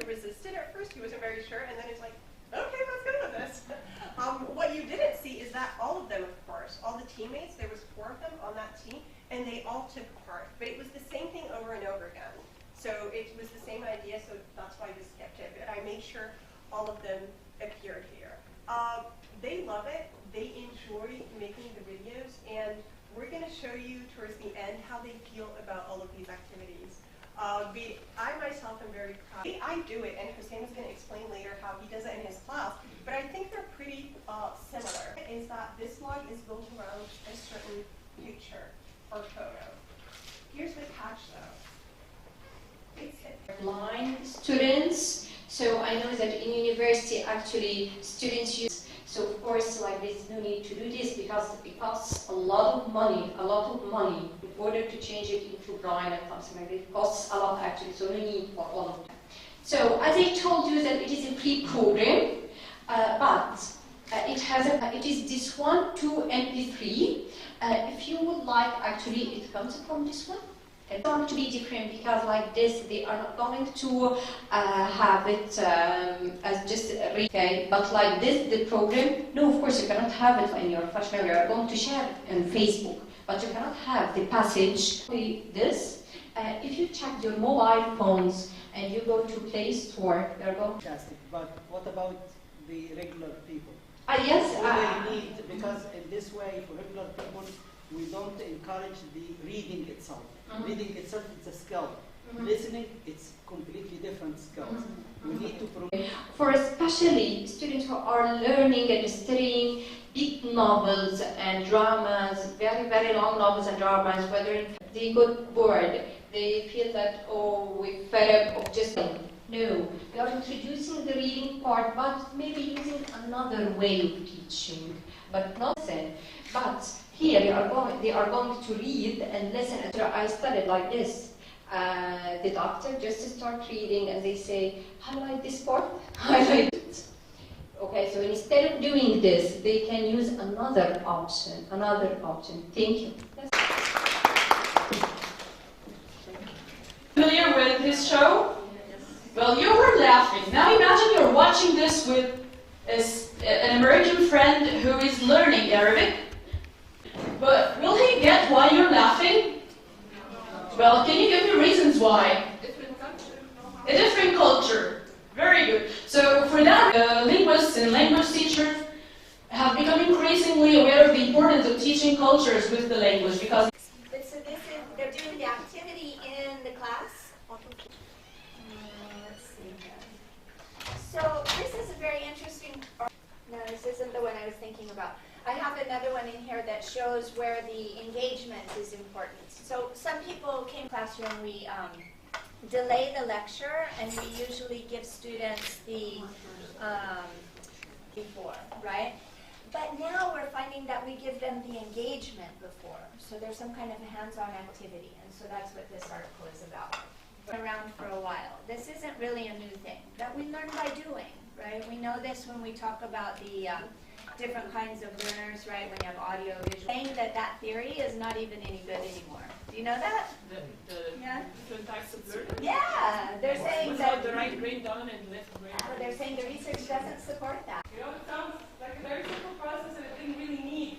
resisted at first. He wasn't very sure, and then he's like, okay, let's go with this. What you didn't see is that all of them, of course, all the teammates, there was 4 of them on that team, and they all took part. But it was the same thing over and over again. So it was the same idea, so that's why we skipped it. But I made sure all of them appeared here. They love it. They enjoy making the videos, and we're going to show you towards the end how they feel about all of these activities. I myself am very proud. I do it, and Hussein is going to explain later how he does it in his class, but I think they're pretty similar. Is that this vlog is built around a certain picture or photo. Here's the catch, though. It's blind students. So I know that in university, actually, students use. So of course, like there's no need to do this because it costs a lot of money, in order to change it into blind and something like that. It costs a lot actually, so no need for all of that. So as I told you that it is a pre-program, but it is this one to MP3. If you would like, actually, it comes from this one. It's going to be different because like this, they are not going to have it as just okay, but like this, the program, no, of course you cannot have it in your professional, you are going to share it on Facebook, but you cannot have the passage. This, if you check your mobile phones and you go to Play Store, you are going to... Fantastic, but what about the regular people? Yes. They need, because in this way, for regular people, we don't encourage the reading itself. Reading itself is a skill. Listening, it's completely different skills. We need to promote. For especially students who are learning and studying big novels and dramas, very, very long novels and dramas, whether they got bored, they feel that, oh, we're fed up of just... No, we are introducing the reading part, but maybe using another way of teaching, but not then. But here they are going to read and listen. I studied like this. The doctor just start reading and they say, highlight this part, highlight it. Okay, so instead of doing this, they can use another option. Thank you. Familiar with his show? Well, you were laughing. Now imagine you're watching this with an American friend who is learning Arabic. But will he get why you're laughing? Well, can you give me reasons why? A different culture. Very good. So for that, linguists and language teachers have become increasingly aware of the importance of teaching cultures with the language because... So this is, they're doing the activity in the class. Let's see here. So this is a very interesting... No, this isn't the one I was thinking about. I have another one in here that shows where the engagement is important. So some people came to the classroom, we delay the lecture, and we usually give students the before, right? But now we're finding that we give them the engagement before. So there's some kind of a hands-on activity, and so that's what this article is about. Been around for a while. This isn't really a new thing, that we learn by doing, right? We know this when we talk about the different kinds of learners, right, when you have audio, visual. Saying that theory is not even any good anymore. Do you know that? The different types of learning? Yeah, they're saying that... the right brain dominant and left brain. They're saying the research doesn't support that. You know, it sounds like a very simple process and it didn't really need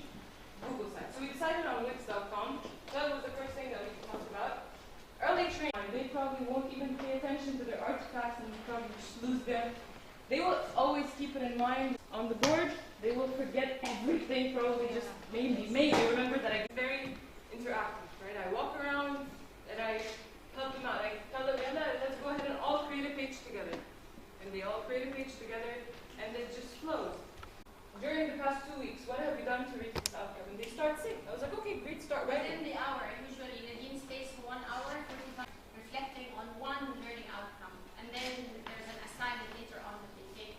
Google sites. So we decided on Wix.com. That was the first thing that we talked about. Early training, they probably won't even pay attention to their artifacts and probably just lose them. They will always keep it in mind on the board. They will forget everything, probably just maybe remember that I'm very interactive, right? I walk around and I help them out. I tell them, let's go ahead and all create a page together. And they all create a page together and it just flows. During the past 2 weeks, what have we done to reach this outcome? And they start singing. I was like, okay, great, start writing. Within the hour, usually Nadine stays for 1 hour, 45, reflecting on one learning outcome. And then there's an assignment later on that they take.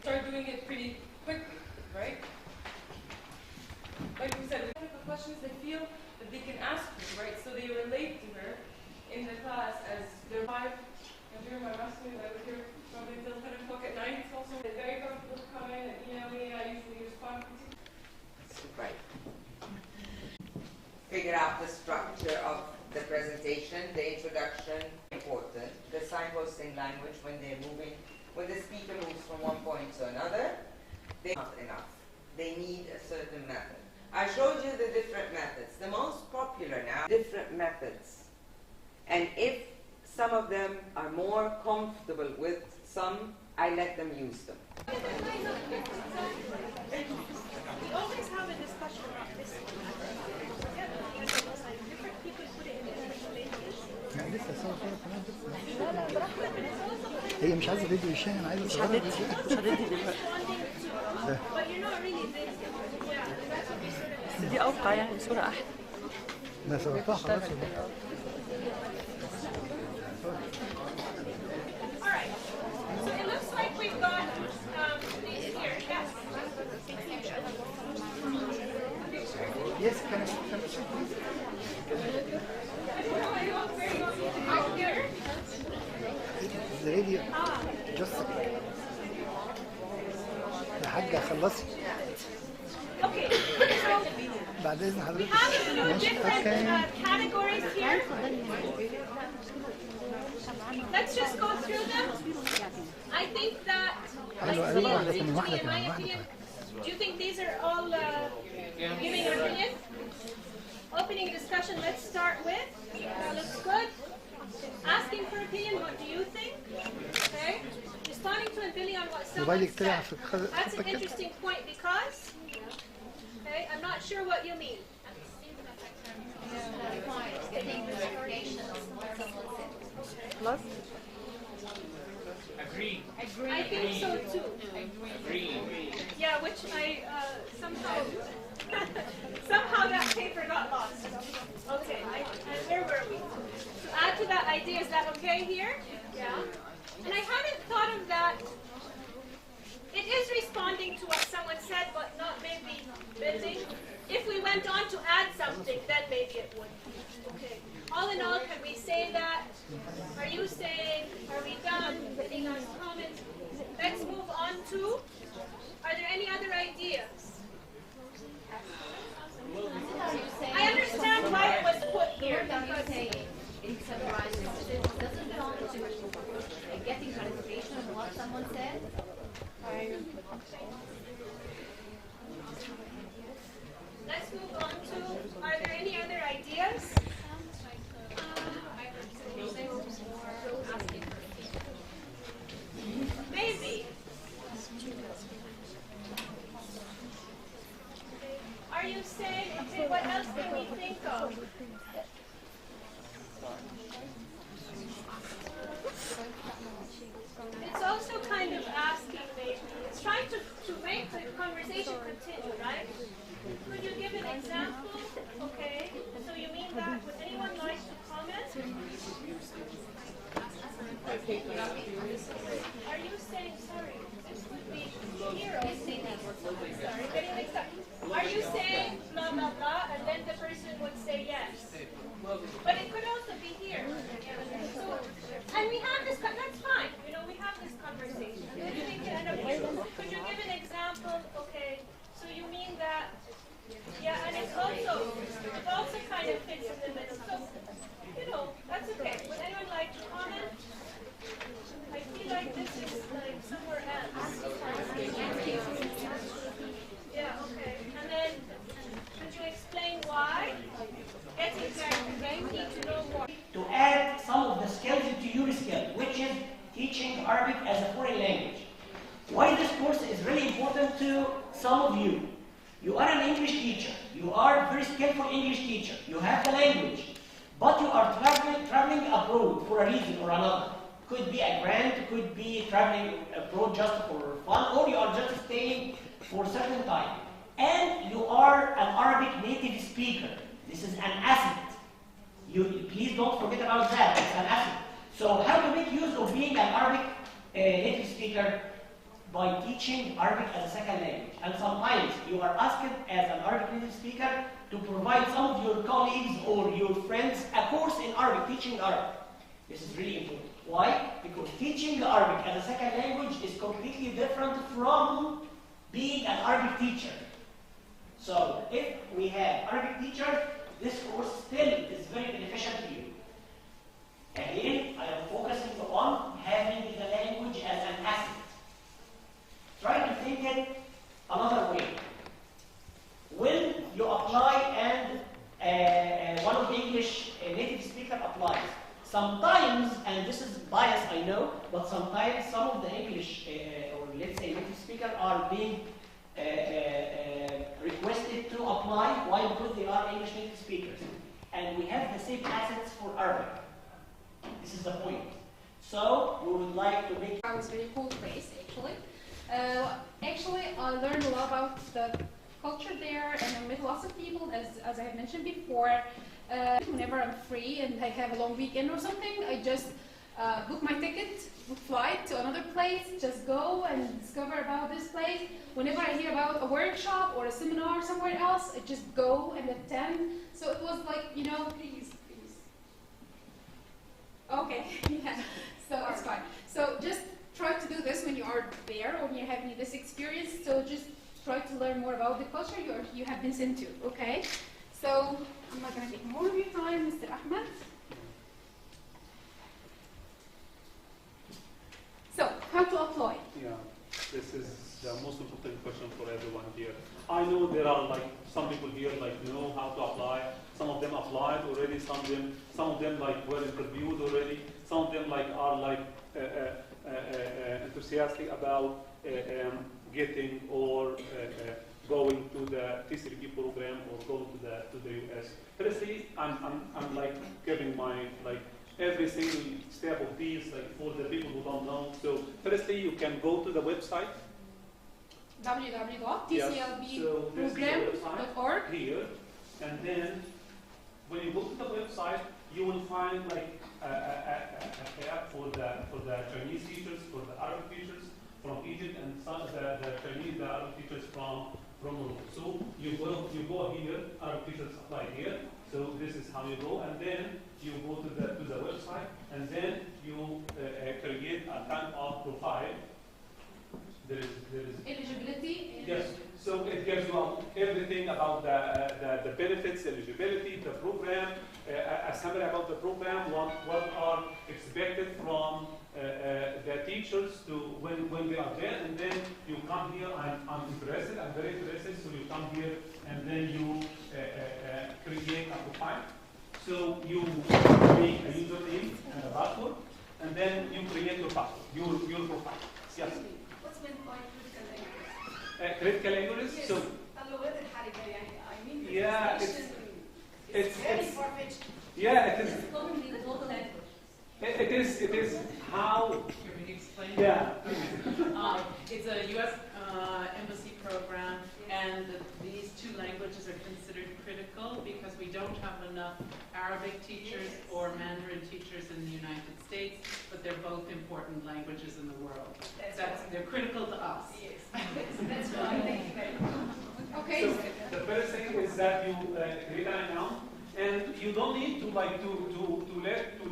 Start doing it pretty quickly, right? Like we said, the questions they feel that they can ask her, right? So they relate to her in the class as they're 5. And during my rescue, I would hear probably until 10 o'clock at night. It's also very comfortable to come in and email me. I usually respond. Right. Figure out the structure of the presentation, the introduction, important. The signboard posting language when they're moving, when the speaker moves from one point to another, they're not enough. They need a certain method. I showed you the different methods. The most popular now, different methods. And if some of them are more comfortable with some, I let them use them. We always have a discussion about this. Different people put it in different languages. لا لسه صور كمان لسه. هي مش عايزه فيديو يشاهد، انا عايزه صورها مش هندي دلوقتي. But you're not really busy. Yeah. بس دي اوقع يعني صوره احلى. ما صورتها خلاص. All right. So it looks like we've got these here. Yes. Yes, can I check please? Out here. The radio. Just يا حاجة خلصي. Okay. So بعد إذن we حضرتك. have a few ماشي. different categories here. Let's just go through them. I think that, حلو قوي واحدة كمان واحدة in my كمان واحدة opinion, كمان. do you think these are all giving your opinion? Opening discussion, let's start with. That looks good. Asking for opinion, what do you think? Okay. Responding to and building on what someone موبايلك طلع said. في That's an الخط كده. interesting point because, okay, I'm not sure what you mean. خلاص. I think so too. Yeah, which I somehow somehow that paper got lost. Okay, and where were we? To add to that idea, is that okay here? Yeah. And I hadn't thought of that. It is responding to what someone said, but not maybe building. If we went on to add something, then maybe it would. Okay. All in all, can we say that? Are you saying, are we done? Any last comments? Let's move on to, are there any other ideas? I understand why it was put here. It summarizes, it doesn't belong to getting clarification on what someone said. Let's move on to, are there any other ideas? Maybe. Are you saying, okay, what else can we think of? It's also kind of asking maybe, it's trying to make the conversation continue, right? Could you give an example? Okay, so you mean that, would anyone like to comment? Are you saying, sorry, this would be here, sorry, getting mixed up. Are you saying blah, blah, blah, and then the person would say yes? But it could also be here. So, and we have this, that's fine, you know, we have this conversation. Could you give an example? Okay, so you mean that, yeah, and it also kind of fits in the middle. So, you know, that's okay. Would anyone like to comment? I feel like this is like somewhere else. Yeah, okay. And then, could you explain why? Getting clarification, need to know more. To add some of the skills into your skill, which is teaching Arabic as a foreign language. Why this course is really important to some of you. You are an English teacher. You are a very skillful English teacher. You have the language. But you are traveling abroad for a reason or another. Could be a grant, could be traveling abroad just for fun, or you are just staying for a certain time. And you are an Arabic native speaker. This is an asset. Please don't forget about that. It's an asset. So how to make use of being an Arabic native speaker? By teaching Arabic as a second language. And sometimes you are asked as an Arabic native speaker to provide some of your colleagues or your friends a course in Arabic, teaching Arabic. This is really important. Why? Because teaching Arabic as a second language is completely different from being an Arabic teacher. So if we have Arabic teachers, this course still is very beneficial to you. Again, I am focusing on sometimes, and this is bias, I know, but sometimes some of the English, or let's say native speakers, are being requested to apply. Why? Because they are English native speakers. And we have the same assets for Arabic. This is the point. So we would like to make... It was a very cool place, actually. Actually, I learned a lot about the culture there, and I met lots of people, as I had mentioned before. Whenever I'm free and I have a long weekend or something, I just book my ticket, book flight to another place, just go and discover about this place. Whenever I hear about a workshop or a seminar somewhere else, I just go and attend. So it was like, you know, please. Okay, yeah, so it's fine. So just try to do this when you are there, when you're having this experience. So just try to learn more about the culture you have been sent to, okay? So I'm not going to take more of your time, Mr. Ahmed. So, how to apply? Yeah, this is the most important question for everyone here. I know there are like some people here like know how to apply. Some of them applied already. Some of them like were interviewed already. Some of them like are like enthusiastic about getting or going to the TCRP program or going to the US. Firstly, I'm like giving my like every single step of these like for the people who don't know. So firstly, you can go to the website www.tclbprogram.org here, and then when you go to the website, you will find like a tab for the Chinese teachers, for the Arabic teachers from Egypt, and some the Chinese, the Arabic teachers from Morocco. So you go here, Arabic teachers apply here. So this is how you go, and then you go to the website, and then you create a kind of profile. There is eligibility. Yes. So it gives you everything about the benefits, eligibility, the program, a summary about the program, what are expected from the teachers to when they are there, and then you come here. I'm interested. I'm very interested. So you come here, and then you create a profile. So you create a username and a password, and then you create your password, your profile. Yes. What's meant by critical languages? Critical languages. Yes. So yeah, it's very far-fetched. Yeah, it is. It's probably the local language. It is how. Can you explain? Yeah. It's a U.S. embassy program, and these two languages are considered critical because we don't have enough Arabic teachers or Mandarin teachers in the United States, but they're both important languages in the world. They're critical to us. Yes. That's why. Thank you very much. Okay. So the first thing is that you create an account, and you don't need to like to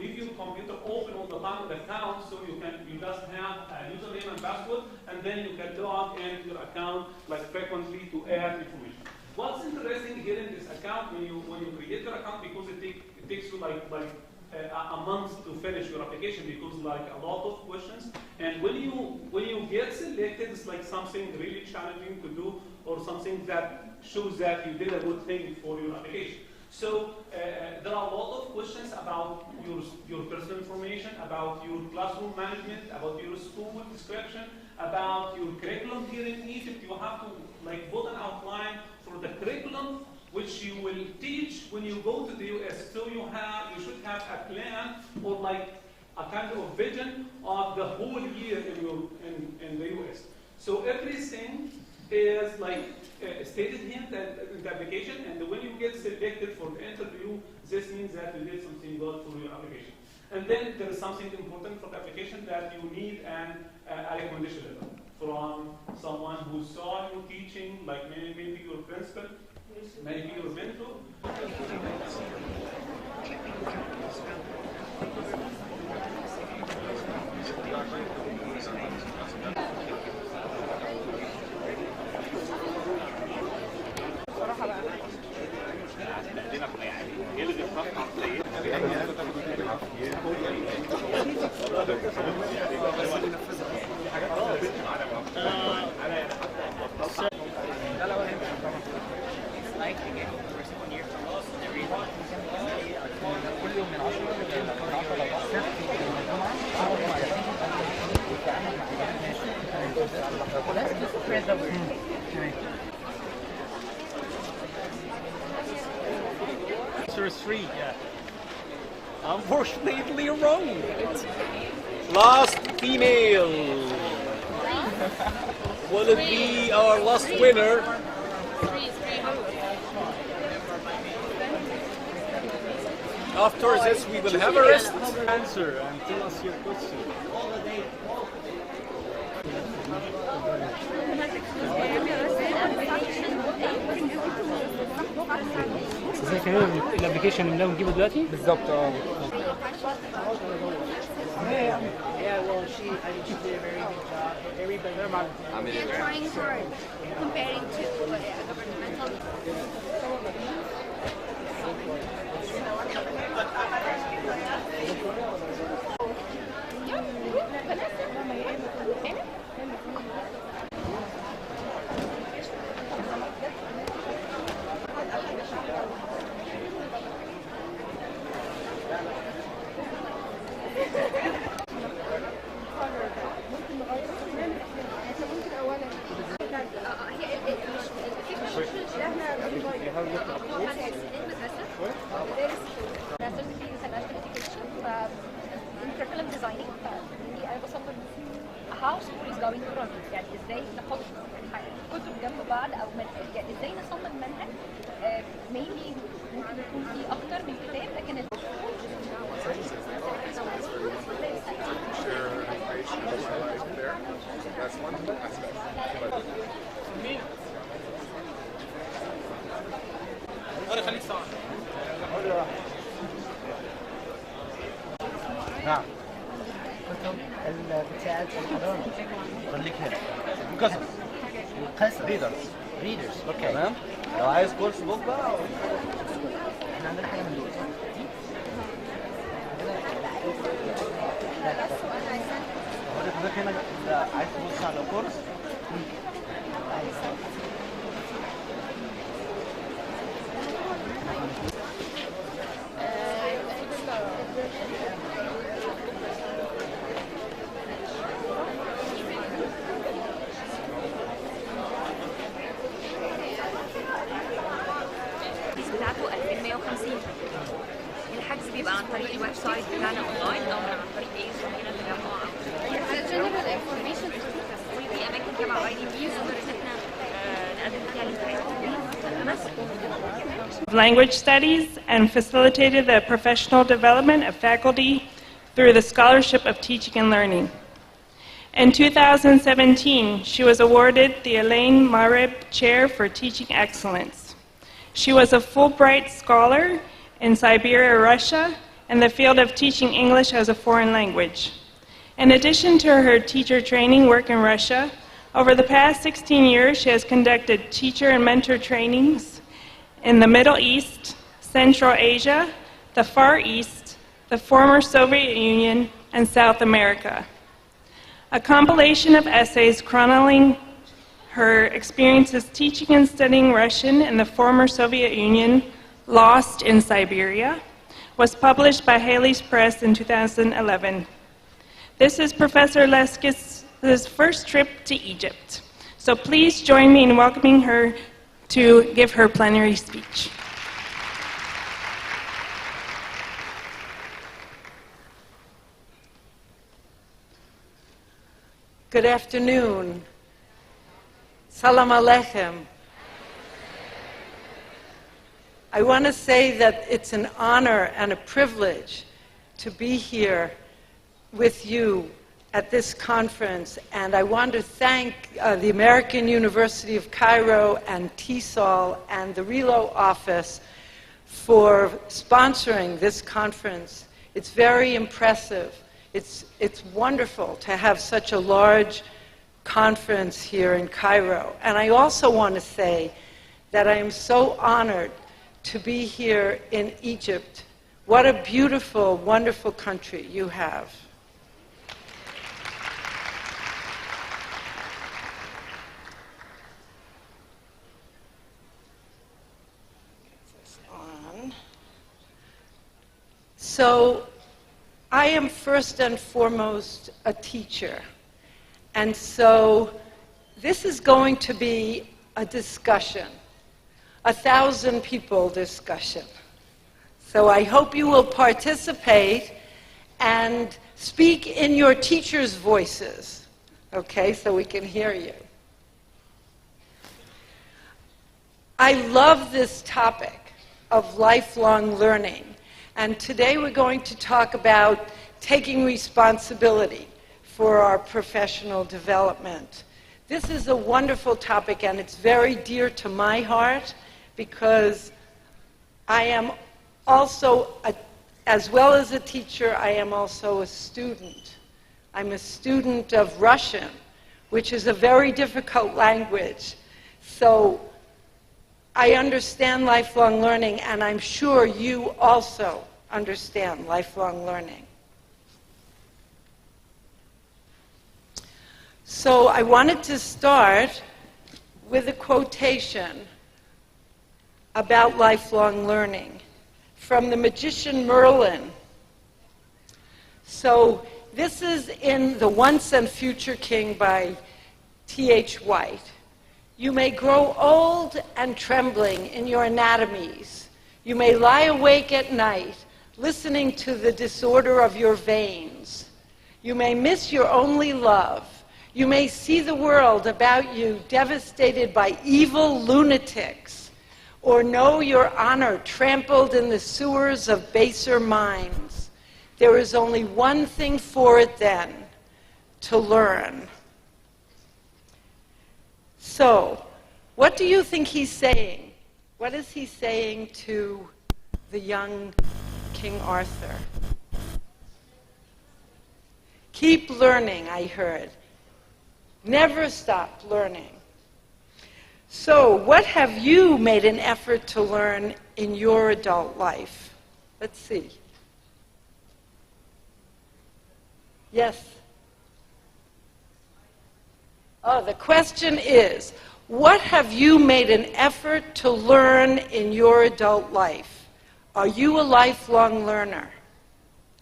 leave your computer open all the time with the account. So you just have a username and password, and then you can log into your account like frequently to add information. What's interesting here in this account when you create your account, because it takes you like a month to finish your application, because like a lot of questions, and when you get selected, it's like something really challenging to do, or something that shows that you did a good thing for your application. So there are a lot of questions about your personal information, about your classroom management, about your school description, about your curriculum here in Egypt. You have to like put an outline for the curriculum which you will teach when you go to the US. So you should have a plan or like a kind of vision of the whole year in the US. So everything is like stated here in the application, and when you get selected for the interview, this means that you did something good for your application. And then there is something important for the application, that you need a recommendation letter from someone who saw you teaching, like maybe your principal, maybe your mentor. كل يوم من 10 ل 10 Answer is 3, yeah. Unfortunately wrong. Last female. Will it be our last winner? After this, we will have a rest. Answer and tell us your question. ازاي كمان الابلكيشن اللي بنجيبه دلوقتي؟ بالظبط Yeah, well, she did a very good job. Everybody, they're trying hard, comparing to a governmental. curriculum designing انا بصمم how school is going to run يعني ازاي نحط كتب جنب بعض او يعني ازاي نصمم منهج mainly ممكن يكون فيه اكتر من كتاب لكن نعم كتب اللي بتساعد في الحضانة خليك هنا قصص ريدرز اوكي تمام لو عايز كورس بوك بقى احنا عندنا حاجة من دول حضرتك هنا عايز تبص على كورس بتاعته 2150 الحجز بيبقى عن طريق الويب سايت بتاعنا اونلاين او عن طريق زميلنا التجمع جنرال انفورميشن كل دي اماكن تبع اي دي بيز ان احنا نقدم فيها الامتحانات Language Studies and facilitated the professional development of faculty through the Scholarship of Teaching and Learning. In 2017, she was awarded the Elaine Marib Chair for Teaching Excellence. She was a Fulbright Scholar in Siberia, Russia, in the field of teaching English as a foreign language. In addition to her teacher training work in Russia, over the past 16 years, she has conducted teacher and mentor trainings in the Middle East, Central Asia, the Far East, the former Soviet Union, and South America. A compilation of essays chronicling her experiences teaching and studying Russian in the former Soviet Union, Lost in Siberia, was published by Haley's Press in 2011. This is Professor Leskis' first trip to Egypt. So please join me in welcoming her to give her plenary speech. Good afternoon. Salam Aleichem. I want to say that it's an honor and a privilege to be here with you at this conference, and I want to thank the American University of Cairo and TESOL and the RELO office for sponsoring this conference. It's very impressive. It's wonderful to have such a large conference here in Cairo. And I also want to say that I am so honored to be here in Egypt. What a beautiful, wonderful country you have. So, I am first and foremost a teacher. And so This is going to be a discussion, 1,000 people discussion. So I hope you will participate and speak in your teachers' voices, okay, so we can hear you. I love this topic of lifelong learning, and today we're going to talk about taking responsibility for our professional development. This is a wonderful topic, and it's very dear to my heart because I am also, as well as a teacher, I am also a student. I'm a student of Russian, which is a very difficult language. So I understand lifelong learning, and I'm sure you also understand lifelong learning. So I wanted to start with a quotation about lifelong learning from the magician Merlin. So this is in The Once and Future King by T.H. White. You may grow old and trembling in your anatomies. You may lie awake at night, listening to the disorder of your veins. You may miss your only love. You may see the world about you devastated by evil lunatics, or know your honor trampled in the sewers of baser minds. There is only one thing for it then, to learn. So, what do you think he's saying? What is he saying to the young King Arthur? Keep learning, I heard. Never stop learning. So, what have you made an effort to learn in your adult life? Let's see. Yes? Oh, the question is, what have you made an effort to learn in your adult life? Are you a lifelong learner?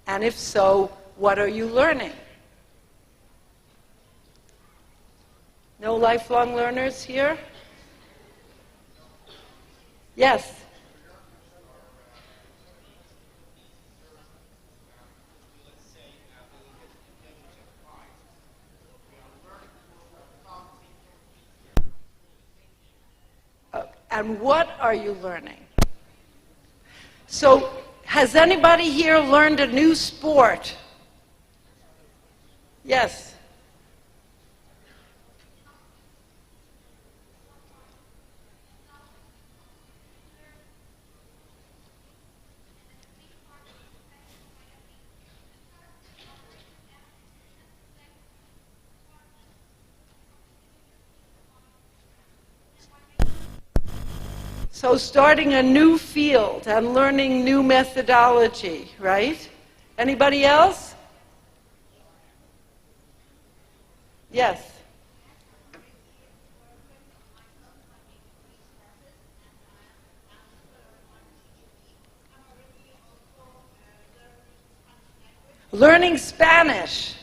And if so, what are you learning? No lifelong learners here? Yes. And what are you learning? So, has anybody here learned a new sport? Yes. So starting a new field and learning new methodology, right? Anybody else? Yes. Learning Spanish.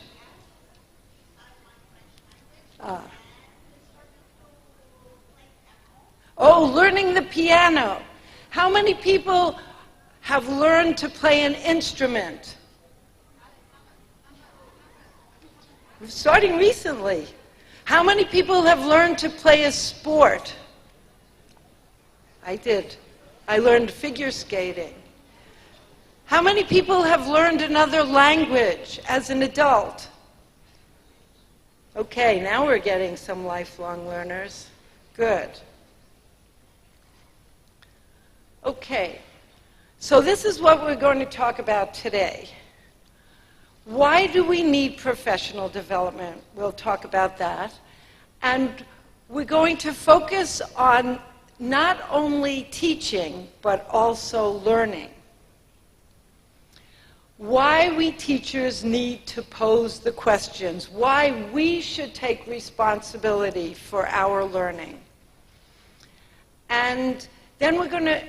Oh, learning the piano. How many people have learned to play an instrument? Starting recently. How many people have learned to play a sport? I did. I learned figure skating. How many people have learned another language as an adult? Okay, now we're getting some lifelong learners. Good. Okay, so this is what we're going to talk about today. Why do we need professional development? We'll talk about that. And we're going to focus on not only teaching, but also learning. Why we teachers need to pose the questions, why we should take responsibility for our learning. And then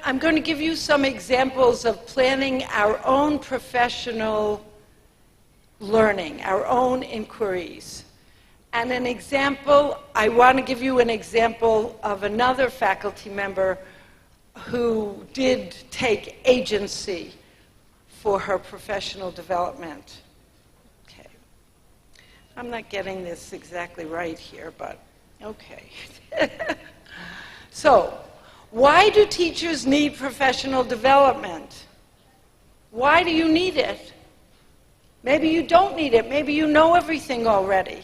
I'm going to give you some examples of planning our own professional learning, our own inquiries. And an example, I want to give you an example of another faculty member who did take agency for her professional development. Okay. I'm not getting this exactly right here, but okay. So, why do teachers need professional development? Why do you need it? Maybe you don't need it. Maybe you know everything already.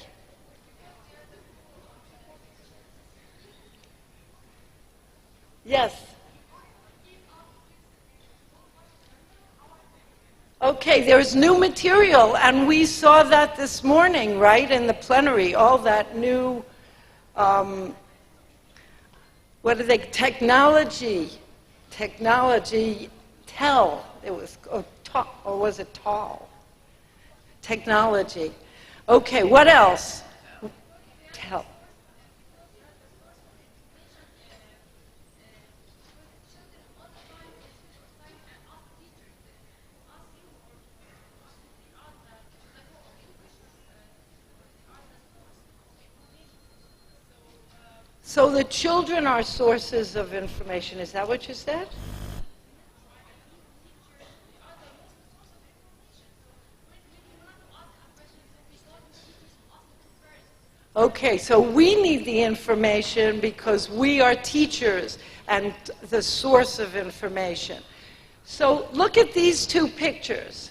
Yes. Okay, there's new material, and we saw that this morning, right, in the plenary, all that new, what are they, technology, it was, or was it tall? Technology. Okay, what else? Tell. So the children are sources of information. Is that what you said? Okay, so we need the information because we are teachers and the source of information. So look at these two pictures.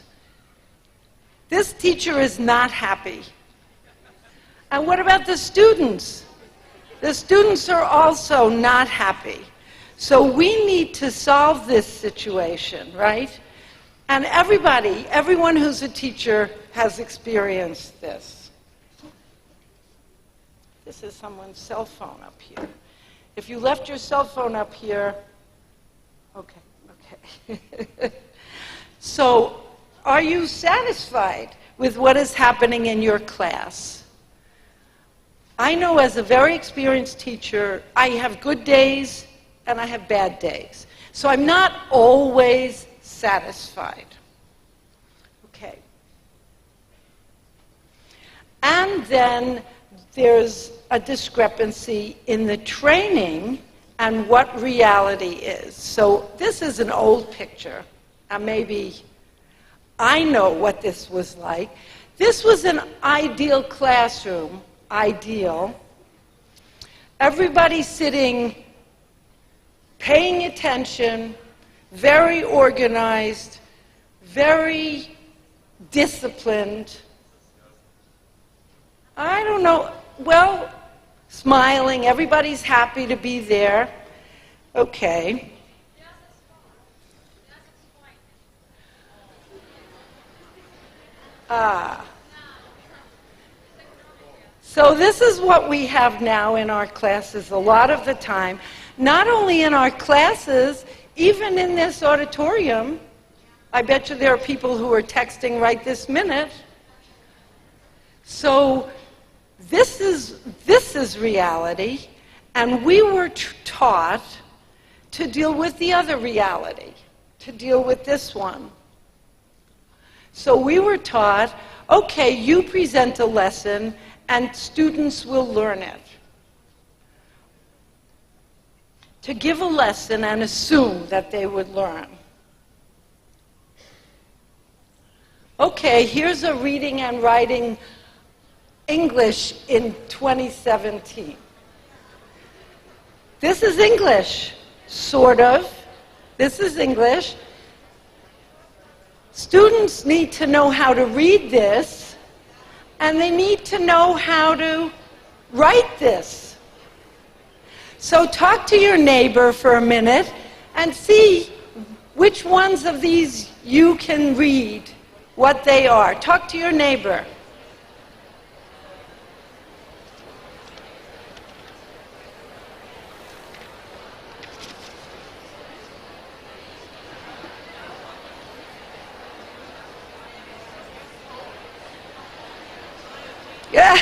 This teacher is not happy. And what about the students? The students are also not happy. So we need to solve this situation, right? And everyone who's a teacher has experienced this. This is someone's cell phone up here. If you left your cell phone up here, okay. So, are you satisfied with what is happening in your class? I know as a very experienced teacher, I have good days and I have bad days. So I'm not always satisfied. Okay. And then there's a discrepancy in the training and what reality is. So this is an old picture. And maybe I know what this was like. This was an ideal classroom. Ideal. Everybody sitting, paying attention, very organized, very disciplined. I don't know, well, smiling, everybody's happy to be there. Okay. So this is what we have now in our classes a lot of the time. Not only in our classes, even in this auditorium. I bet you there are people who are texting right this minute. So this is reality, and we were taught to deal with the other reality, to deal with this one. So we were taught, okay, you present a lesson, and students will learn it. To give a lesson and assume that they would learn. Okay, here's a reading and writing English in 2017. This is English, sort of. This is English. Students need to know how to read this, and they need to know how to write this. So talk to your neighbor for a minute and see which ones of these you can read, what they are. Talk to your neighbor. Yeah.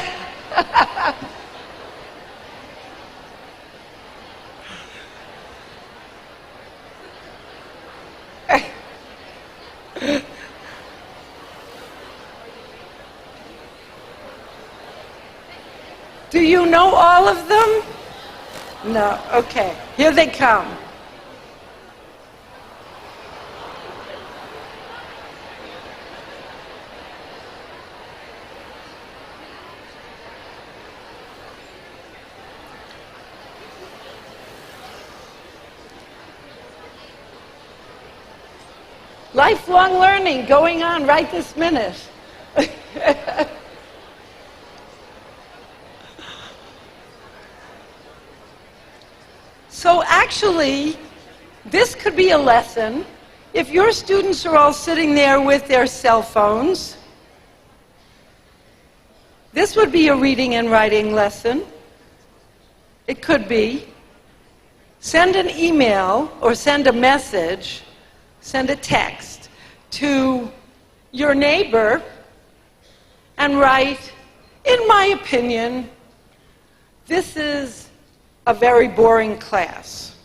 Do you know all of them? No. Okay. Here they come. Lifelong learning going on right this minute. So actually, this could be a lesson. If your students are all sitting there with their cell phones, this would be a reading and writing lesson. It could be. Send an email or send a message, send a text to your neighbor and write, in my opinion, this is a very boring class.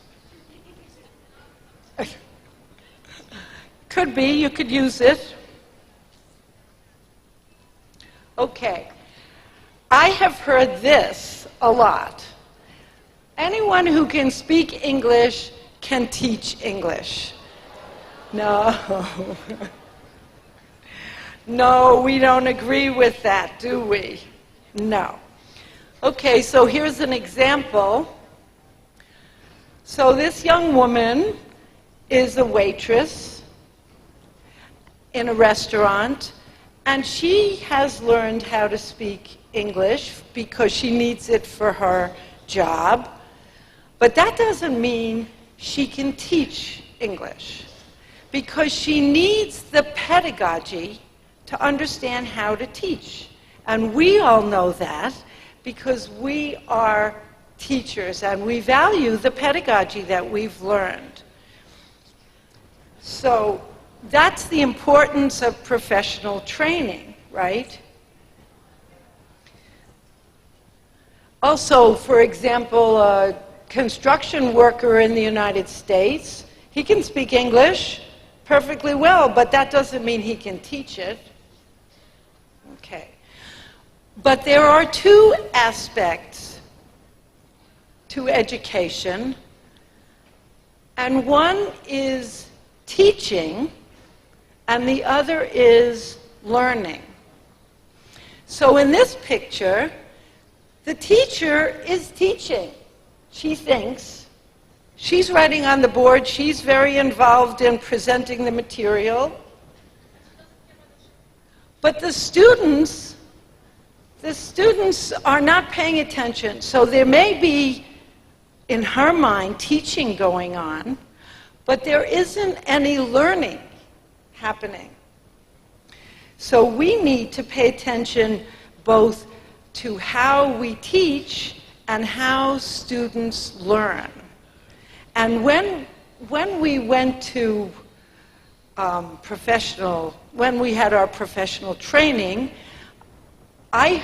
Could be, you could use it. Okay. I have heard this a lot. Anyone who can speak English can teach English. No. No, we don't agree with that, do we? No. Okay, so here's an example. So this young woman is a waitress in a restaurant, and she has learned how to speak English because she needs it for her job. But that doesn't mean she can teach English, because she needs the pedagogy to understand how to teach. And we all know that because we are teachers and we value the pedagogy that we've learned. So that's the importance of professional training, right? Also, for example, a construction worker in the United States, he can speak English perfectly well, but that doesn't mean he can teach it. Okay. But there are two aspects to education, and one is teaching, and the other is learning. So in this picture, the teacher is teaching. She thinks. She's writing on the board. She's very involved in presenting the material. But the students are not paying attention. So there may be, in her mind, teaching going on, but there isn't any learning happening. So we need to pay attention both to how we teach and how students learn. And when we went to when we had our professional training, I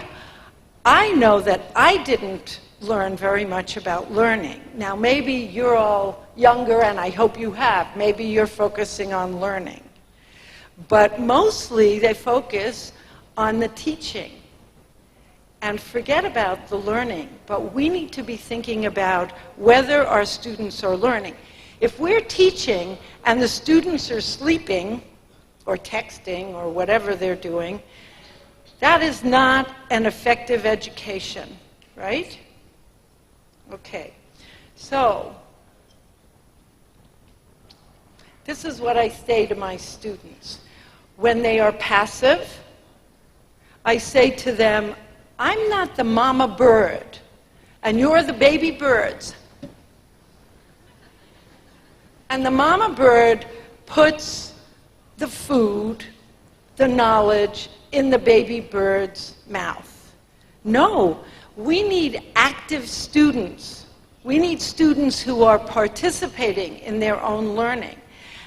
know that I didn't learn very much about learning. Now, maybe you're all younger, and I hope you have. Maybe you're focusing on learning. But mostly they focus on the teaching and forget about the learning. But we need to be thinking about whether our students are learning. If we're teaching and the students are sleeping or texting or whatever they're doing, that is not an effective education, right? Okay, so this is what I say to my students. When they are passive, I say to them, I'm not the mama bird, and you're the baby birds. And the mama bird puts the food, the knowledge, in the baby bird's mouth. No, we need active students. We need students who are participating in their own learning.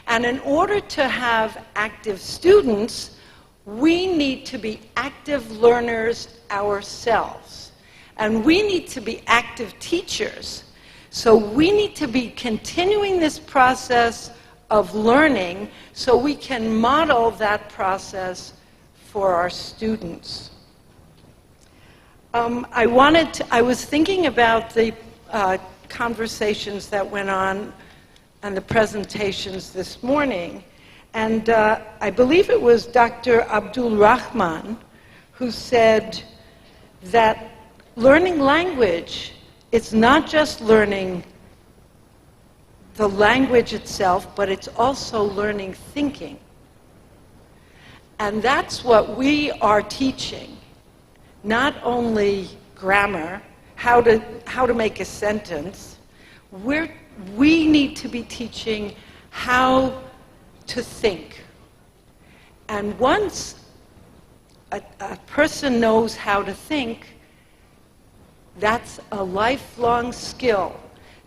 And in order to have active students, we need to be active learners ourselves. And we need to be active teachers. So we need to be continuing this process of learning so we can model that process for our students. I was thinking about the conversations that went on and the presentations this morning, and I believe it was Dr. Abdul Rahman who said that learning language, it's not just learning the language itself, but it's also learning thinking. And that's what we are teaching. Not only grammar, how to make a sentence, we need to be teaching how to think. And once a person knows how to think, that's a lifelong skill.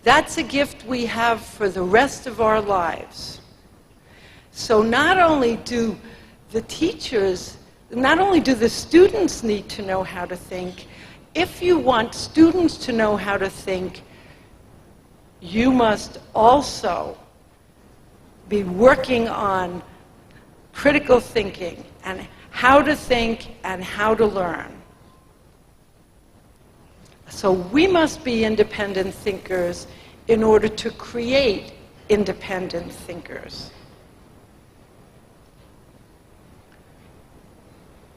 That's a gift we have for the rest of our lives. So not only do the teachers, not only do the students need to know how to think, if you want students to know how to think, you must also be working on critical thinking and how to think and how to learn. So we must be independent thinkers in order to create independent thinkers.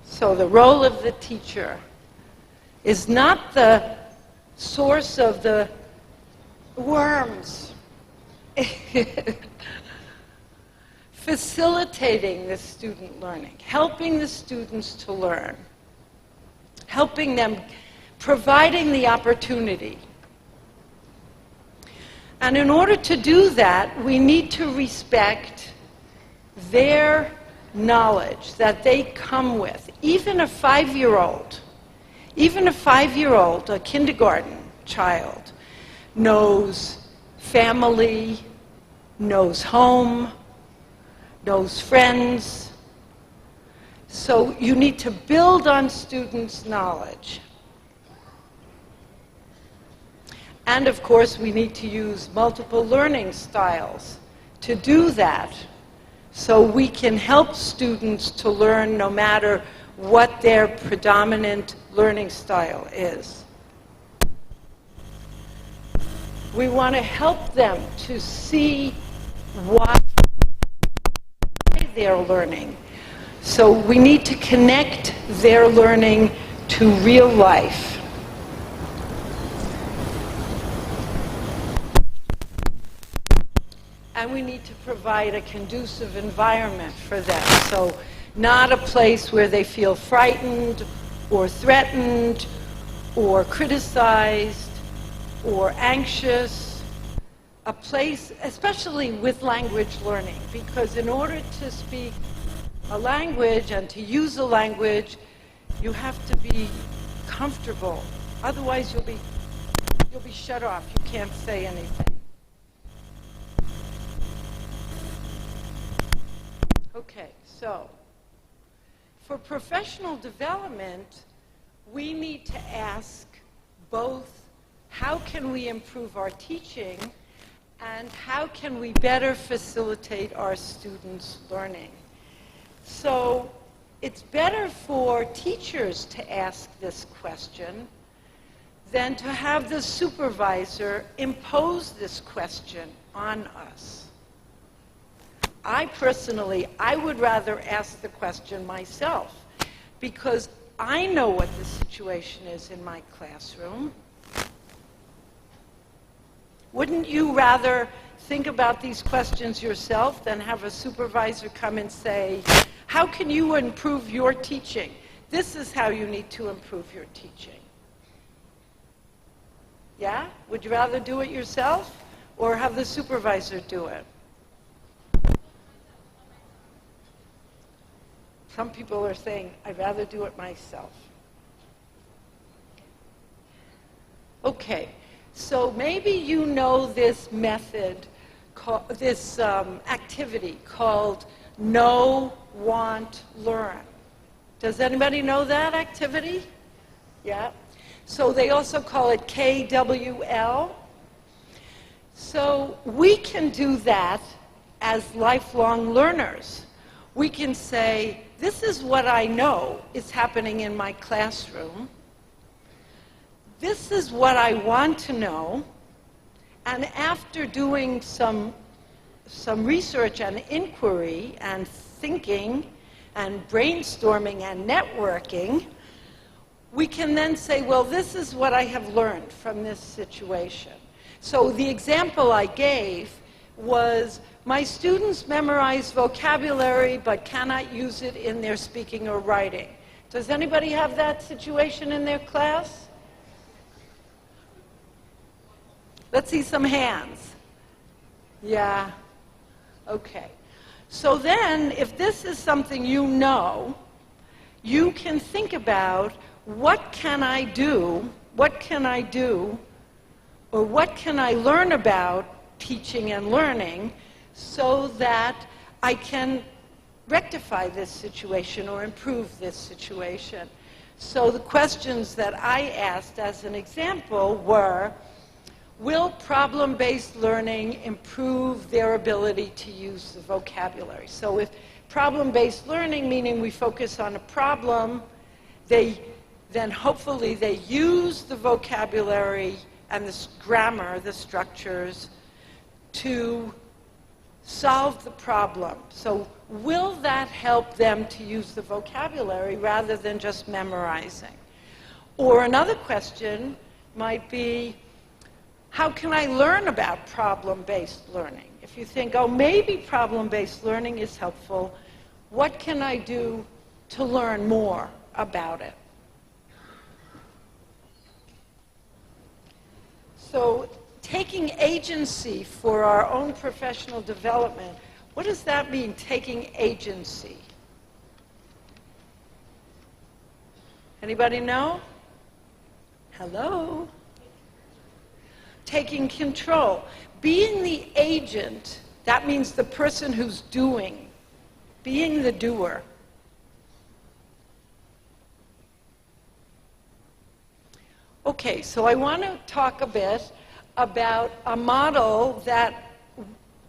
So the role of the teacher is not the source of the worms. Facilitating the student learning, helping the students to learn, helping them, providing the opportunity. And in order to do that, we need to respect their knowledge that they come with. Even a 5-year-old, a kindergarten child, knows family, knows home, knows friends. So you need to build on students' knowledge. And of course, we need to use multiple learning styles to do that, so we can help students to learn no matter what their predominant learning style is. We want to help them to see why they're learning. So we need to connect their learning to real life. And we need to provide a conducive environment for them. So not a place where they feel frightened or threatened or criticized or anxious. A place, especially with language learning, because in order to speak a language and to use a language, you have to be comfortable. Otherwise, you'll be shut off. You can't say anything. Okay, so for professional development, we need to ask both how can we improve our teaching and how can we better facilitate our students' learning. So it's better for teachers to ask this question than to have the supervisor impose this question on us. I would rather ask the question myself, because I know what the situation is in my classroom. Wouldn't you rather think about these questions yourself than have a supervisor come and say, how can you improve your teaching? This is how you need to improve your teaching. Yeah? Would you rather do it yourself or have the supervisor do it? Some people are saying, I'd rather do it myself. Okay, so maybe you know this method, this activity called Know, Want, Learn. Does anybody know that activity? Yeah. So they also call it KWL. So we can do that as lifelong learners. We can say, this is what I know is happening in my classroom. this is what I want to know. And after doing some research and inquiry and thinking and brainstorming and networking, we can then say, well, this is what I have learned from this situation. So the example I gave was, my students memorize vocabulary but cannot use it in their speaking or writing. Does anybody have that situation in their class? Let's see some hands. Yeah. Okay. So then, if this is something you know, you can think about, what can I do? What can I do? Or what can I learn about teaching and learning so that I can rectify this situation or improve this situation? So the questions that I asked as an example were, will problem-based learning improve their ability to use the vocabulary? So if problem-based learning, meaning we focus on a problem, then hopefully they use the vocabulary and the grammar, the structures, to solve the problem. So will that help them to use the vocabulary rather than just memorizing? Or another question might be, how can I learn about problem-based learning? If you think, oh, maybe problem-based learning is helpful, what can I do to learn more about it? So taking agency for our own professional development, what does that mean, taking agency? Anybody know? Hello? Taking control. Being the agent, that means the person who's doing, being the doer. Okay, so I want to talk a bit about a model that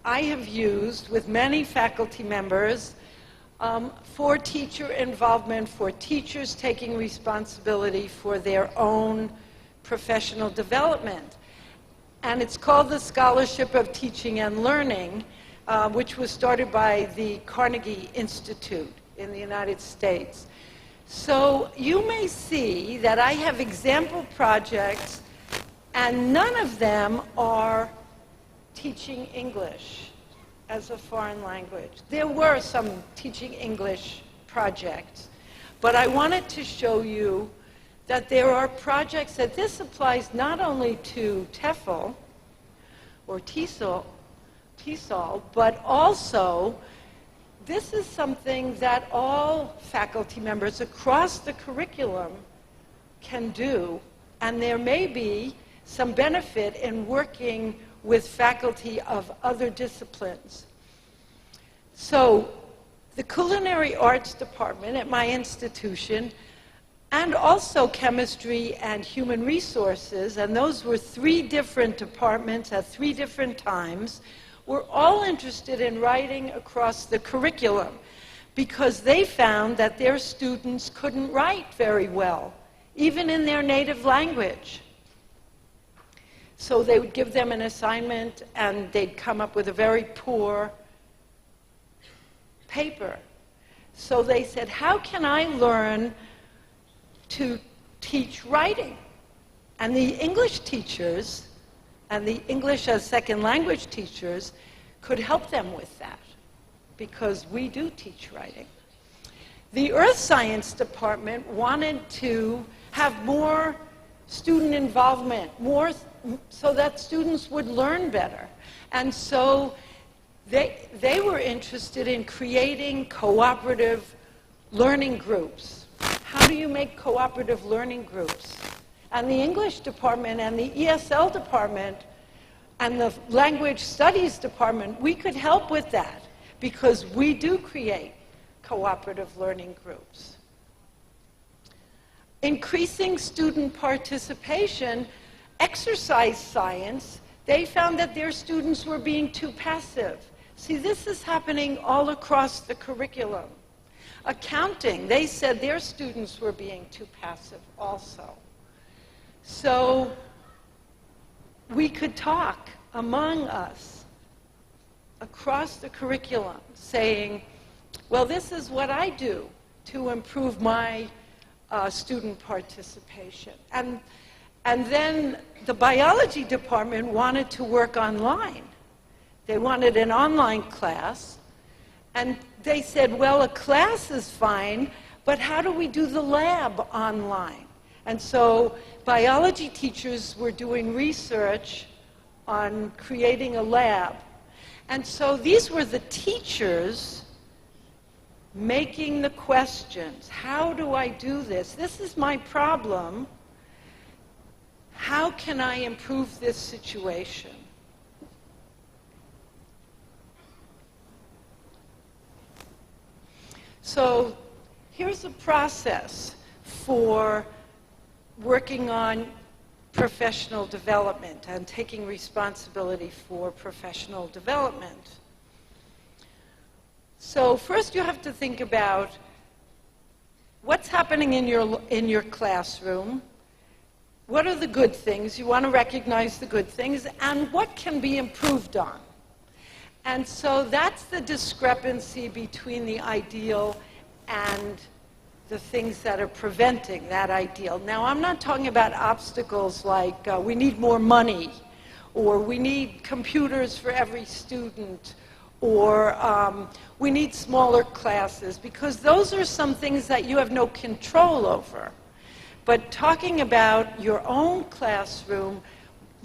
I have used with many faculty members for teacher involvement, for teachers taking responsibility for their own professional development. And it's called the Scholarship of Teaching and Learning, which was started by the Carnegie Institute in the United States. So you may see that I have example projects, and none of them are teaching English as a foreign language. There were some teaching English projects, but I wanted to show you that there are projects that this applies not only to TEFL or TESOL, but also this is something that all faculty members across the curriculum can do, and there may be some benefit in working with faculty of other disciplines. So the Culinary Arts Department at my institution, and also Chemistry and Human Resources, and those were 3 different departments at 3 different times, were all interested in writing across the curriculum because they found that their students couldn't write very well, even in their native language. So they would give them an assignment and they'd come up with a very poor paper. So they said, how can I learn to teach writing? And the English teachers and the English as second language teachers could help them with that because we do teach writing. The Earth Science Department wanted to have more student involvement, more so that students would learn better. And so they were interested in creating cooperative learning groups. How do you make cooperative learning groups? And the English department and the ESL department and the language studies department, we could help with that because we do create cooperative learning groups. Increasing student participation, exercise science, they found that their students were being too passive. See, this is happening all across the curriculum. Accounting, they said their students were being too passive also. So we could talk among us across the curriculum, saying, well, this is what I do to improve my student participation. And then the biology department wanted to work online. They wanted an online class. And they said, well, a class is fine, but how do we do the lab online? And so biology teachers were doing research on creating a lab. And so these were the teachers making the questions. How do I do this? This is my problem. How can I improve this situation? So here's a process for working on professional development and taking responsibility for professional development. So first you have to think about what's happening in your classroom. What are the good things? You want to recognize the good things, and what can be improved on. And so that's the discrepancy between the ideal and the things that are preventing that ideal. Now, I'm not talking about obstacles like we need more money, or we need computers for every student, or we need smaller classes, because those are some things that you have no control over. But talking about your own classroom,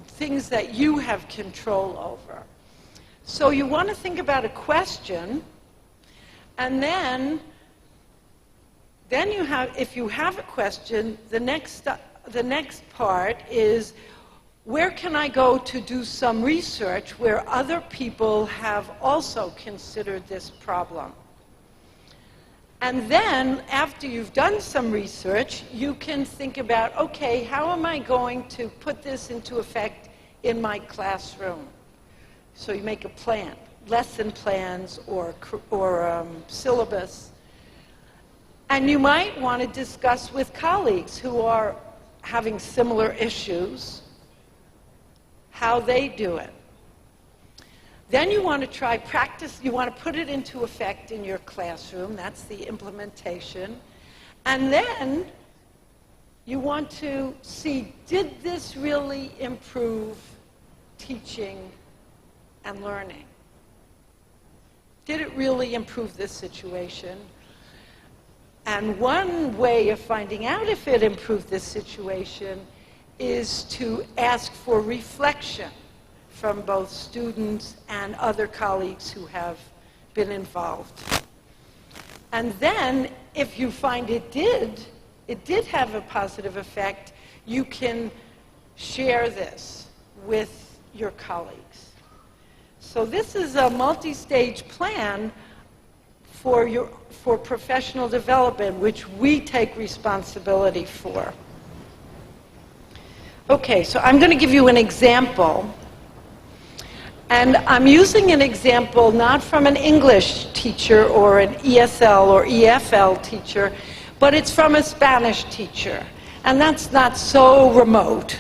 things that you have control over. So you want to think about a question, and then you have, if you have a question, the next part is, where can I go to do some research where other people have also considered this problem? And then, after you've done some research, you can think about, okay, how am I going to put this into effect in my classroom? So you make a plan, lesson plans or syllabus. And you might want to discuss with colleagues who are having similar issues how they do it. Then you want to try practice, you want to put it into effect in your classroom. That's the implementation. And then you want to see, did this really improve teaching and learning? Did it really improve this situation? And one way of finding out if it improved this situation is to ask for reflection from both students and other colleagues who have been involved. And then, if you find it did have a positive effect, you can share this with your colleagues. So this is a multi-stage plan for professional development, which we take responsibility for. Okay, so I'm going to give you an example. And I'm using an example not from an English teacher or an ESL or EFL teacher, but it's from a Spanish teacher. And that's not so remote.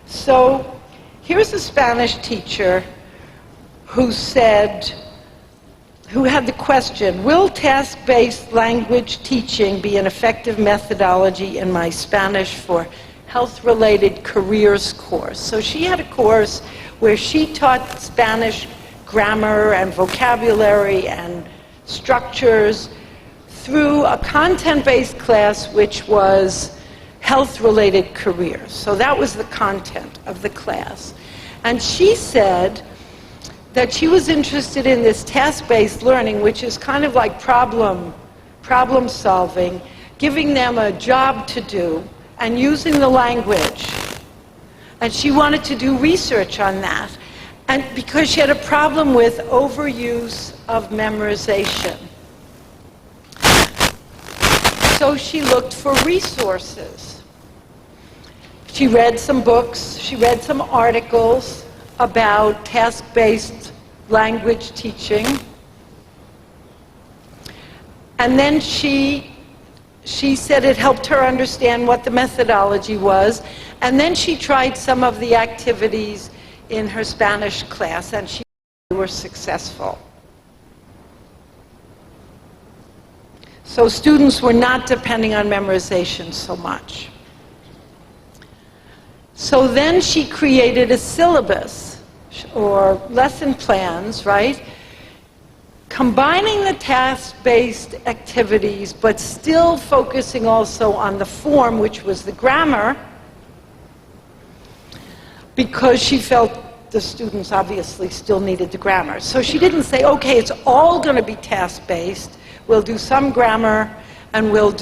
So here's a Spanish teacher who had the question, will task-based language teaching be an effective methodology in my Spanish for health-related careers course? So she had a course where she taught Spanish grammar and vocabulary and structures through a content-based class which was health-related careers. So that was the content of the class. And she said that she was interested in this task-based learning, which is kind of like problem solving, giving them a job to do and using the language. And she wanted to do research on that. And because she had a problem with overuse of memorization. So she looked for resources. She read some books, she read some articles about task-based language teaching. And then she she said it helped her understand what the methodology was, and then she tried some of the activities in her Spanish class, and she were successful. So students were not depending on memorization so much. So then she created a syllabus, or lesson plans, right? Combining the task-based activities, but still focusing also on the form, which was the grammar, because she felt the students obviously still needed the grammar. So she didn't say, okay, it's all going to be task-based. We'll do some grammar, and we'll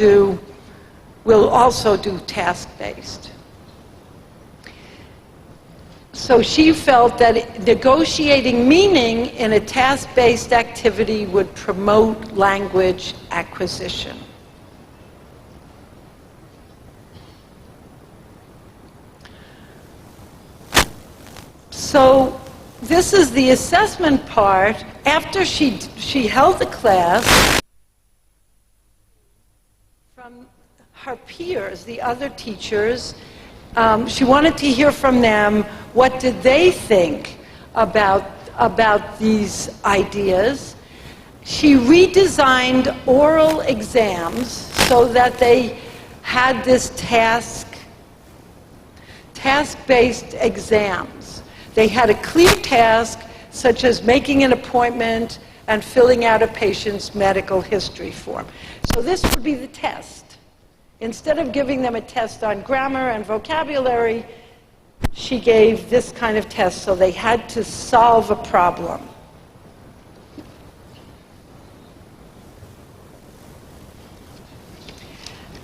also do task-based. So she felt that negotiating meaning in a task-based activity would promote language acquisition. So this is the assessment part. After she held the class, from her peers, the other teachers, she wanted to hear from them what did they think about these ideas. She redesigned oral exams so that they had this task-based exams. They had a clear task, such as making an appointment and filling out a patient's medical history form. So this would be the test. Instead of giving them a test on grammar and vocabulary, she gave this kind of test, so they had to solve a problem.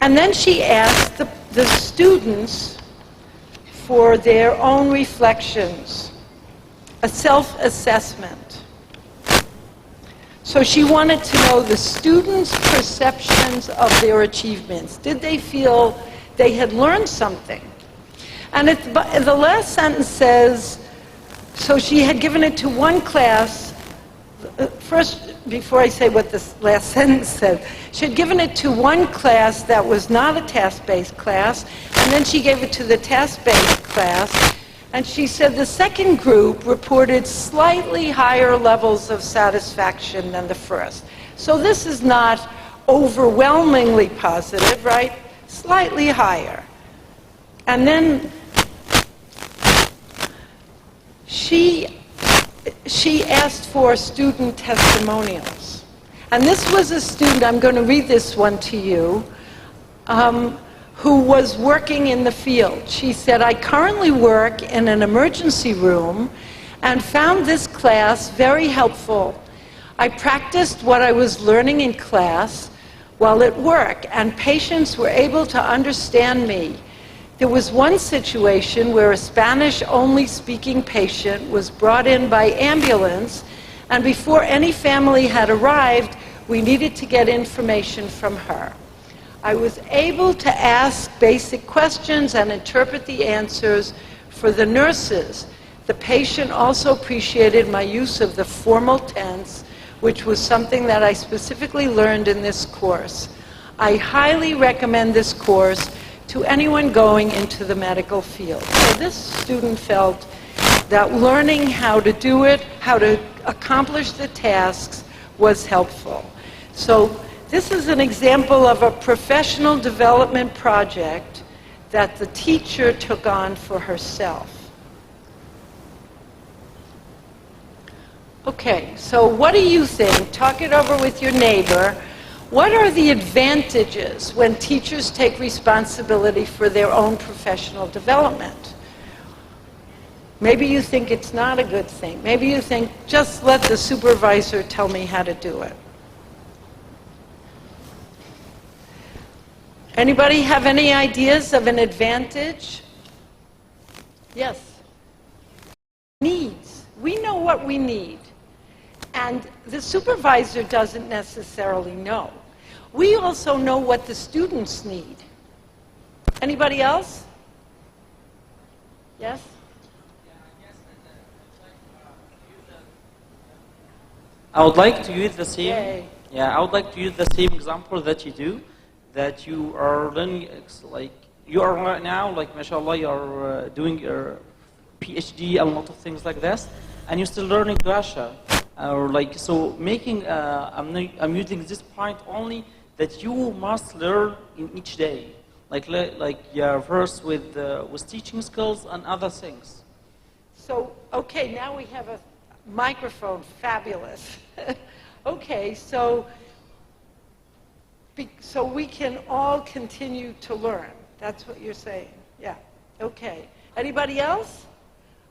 And then she asked the students for their own reflections, a self-assessment. So she wanted to know the students' perceptions of their achievements. Did they feel they had learned something? And the last sentence says, so she had given it to one class. First, before I say what this last sentence said, she had given it to one class that was not a task-based class, and then she gave it to the task-based class. And she said the second group reported slightly higher levels of satisfaction than the first. So this is not overwhelmingly positive, right? Slightly higher. And then she asked for student testimonials. And this was a student, I'm going to read this one to you, who was working in the field. She said, I currently work in an emergency room and found this class very helpful. I practiced what I was learning in class while at work, and patients were able to understand me. There was one situation where a Spanish-only speaking patient was brought in by ambulance, and before any family had arrived, we needed to get information from her. I was able to ask basic questions and interpret the answers for the nurses. The patient also appreciated my use of the formal tense, which was something that I specifically learned in this course. I highly recommend this course to anyone going into the medical field. So this student felt that learning how to do it, how to accomplish the tasks, was helpful. So this is an example of a professional development project that the teacher took on for herself. Okay, so what do you think? Talk it over with your neighbor. What are the advantages when teachers take responsibility for their own professional development? Maybe you think it's not a good thing. Maybe you think, just let the supervisor tell me how to do it. Anybody have any ideas of an advantage? Yes. Needs. We know what we need. And the supervisor doesn't necessarily know. We also know what the students need. Anybody else? Yes? I would like to use the same. I would like to use the same example that you do. that you are learning, it's like you are right now, like mashallah, you are doing your PhD and a lot of things like this, and you're still learning Russia, or like so making. I'm using this point only that you must learn in each day, like you're versed with teaching skills and other things. So okay, now we have a microphone. Fabulous. Okay, so we can all continue to learn. That's what you're saying. Yeah. Okay. Anybody else?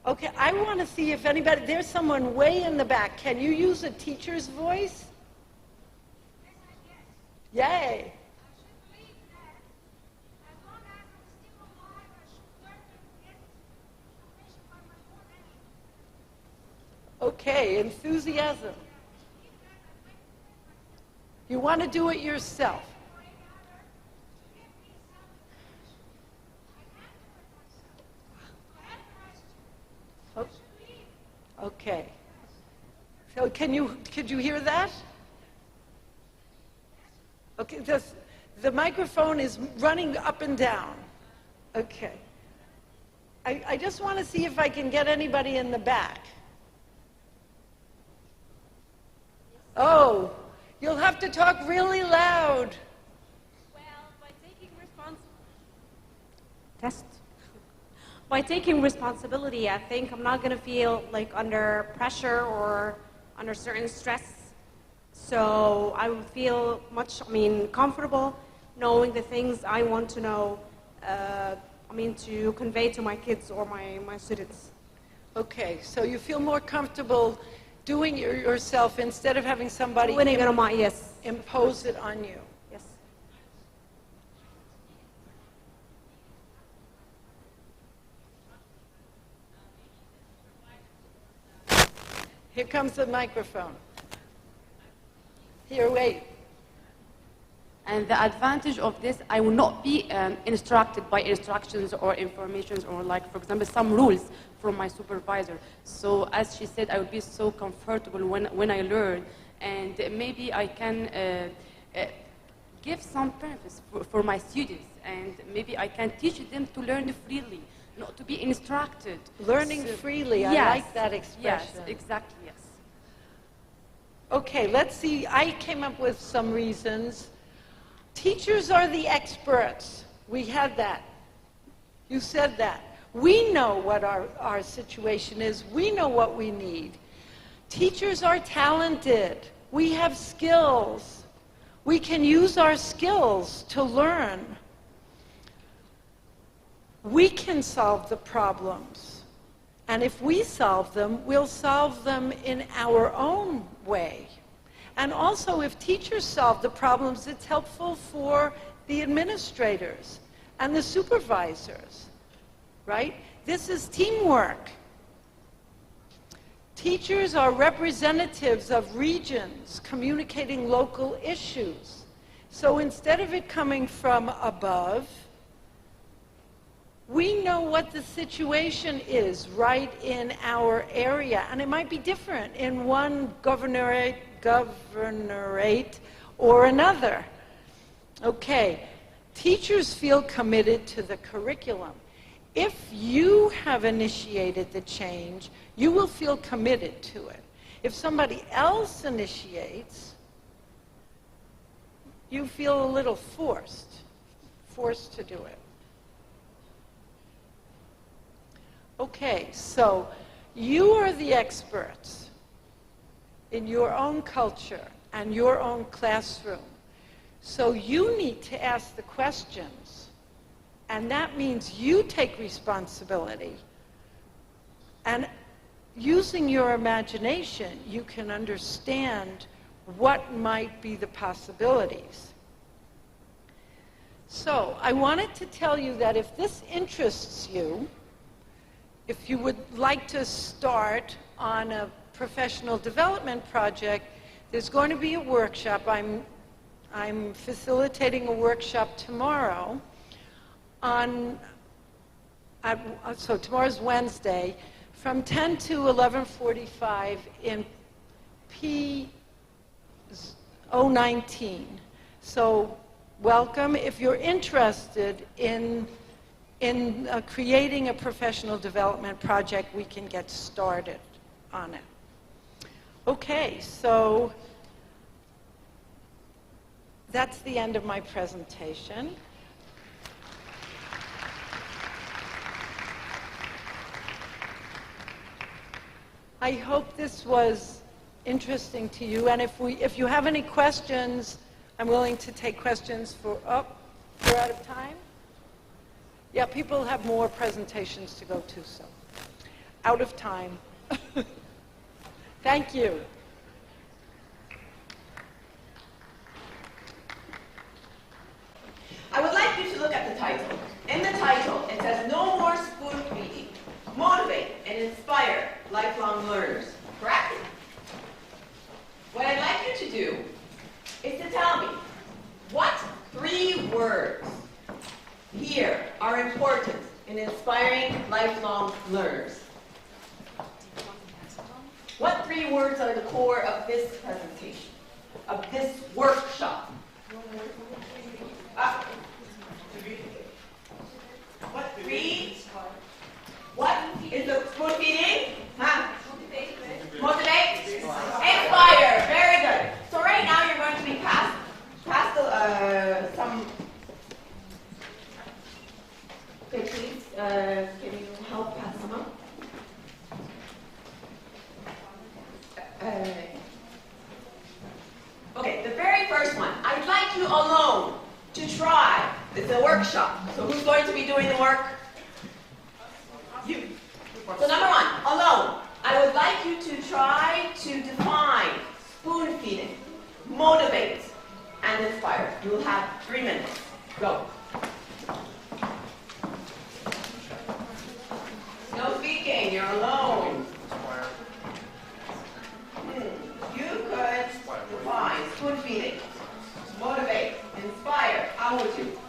Okay, I want to see if anybody, there's someone way in the back. Can you use a teacher's voice? Yay. Okay, enthusiasm. You want to do it yourself. Okay. So could you hear that? Okay, the microphone is running up and down. Okay. I just want to see if I can get anybody in the back. Oh, you'll have to talk really loud. By taking responsibility, I think I'm not going to feel like under pressure or under certain stress. So I would feel much, comfortable knowing the things I want to know, to convey to my kids or my students. Okay, so you feel more comfortable doing it yourself instead of having somebody yes. impose it on you. Yes. Here comes the microphone. Here, wait. And the advantage of this, I will not be instructed by instructions or informations or like, for example, some rules from my supervisor. So as she said, I would be so comfortable when I learn, and maybe I can give some purpose for my students, and maybe I can teach them to learn freely, not to be instructed. Learning freely, I like that expression. Yes, exactly, yes. Okay, let's see. I came up with some reasons. Teachers are the experts. We had that. You said that. We know what our situation is. We know what we need. Teachers are talented. We have skills. We can use our skills to learn. We can solve the problems. And if we solve them, we'll solve them in our own way. And also, if teachers solve the problems, it's helpful for the administrators and the supervisors, right? This is teamwork. Teachers are representatives of regions communicating local issues. So instead of it coming from above, we know what the situation is right in our area. And it might be different in one governorate or another. Okay, teachers feel committed to the curriculum. If you have initiated the change, you will feel committed to it. If somebody else initiates, you feel a little forced to do it. Okay, so you are the experts in your own culture and your own classroom. So you need to ask the questions, and that means you take responsibility. And using your imagination, you can understand what might be the possibilities. So I wanted to tell you that if this interests you, if you would like to start on a professional development project, there's going to be a workshop. I'm facilitating a workshop tomorrow so tomorrow's Wednesday, from 10 to 11:45 in P019. So welcome. If you're interested in creating a professional development project, we can get started on it. Okay, so that's the end of my presentation. I hope this was interesting to you, and if you have any questions, I'm willing to take questions we're out of time? Yeah, people have more presentations to go to, so out of time. Thank you. I would like you to look at the title. In the title, it says, "No more spoon feeding. Motivate and inspire lifelong learners." Correct? What I'd like you to do is to tell me what 3 words here are important in inspiring lifelong learners. What 3 words are the core of this presentation, of this workshop? What 3? What is the spoon feeding? Huh? Motivate. Inspire. Very good. So right now you're going to be passed some. Okay, please. Can you help pass them up? Okay, the very first one. I'd like you alone to try. It's a workshop. So who's going to be doing the work? You. So number 1, alone. I would like you to try to define spoon feeding, motivate, and inspire. You will have 3 minutes. Go. No speaking. You're alone. You could define spoon feeding, motivate, inspire. How would you?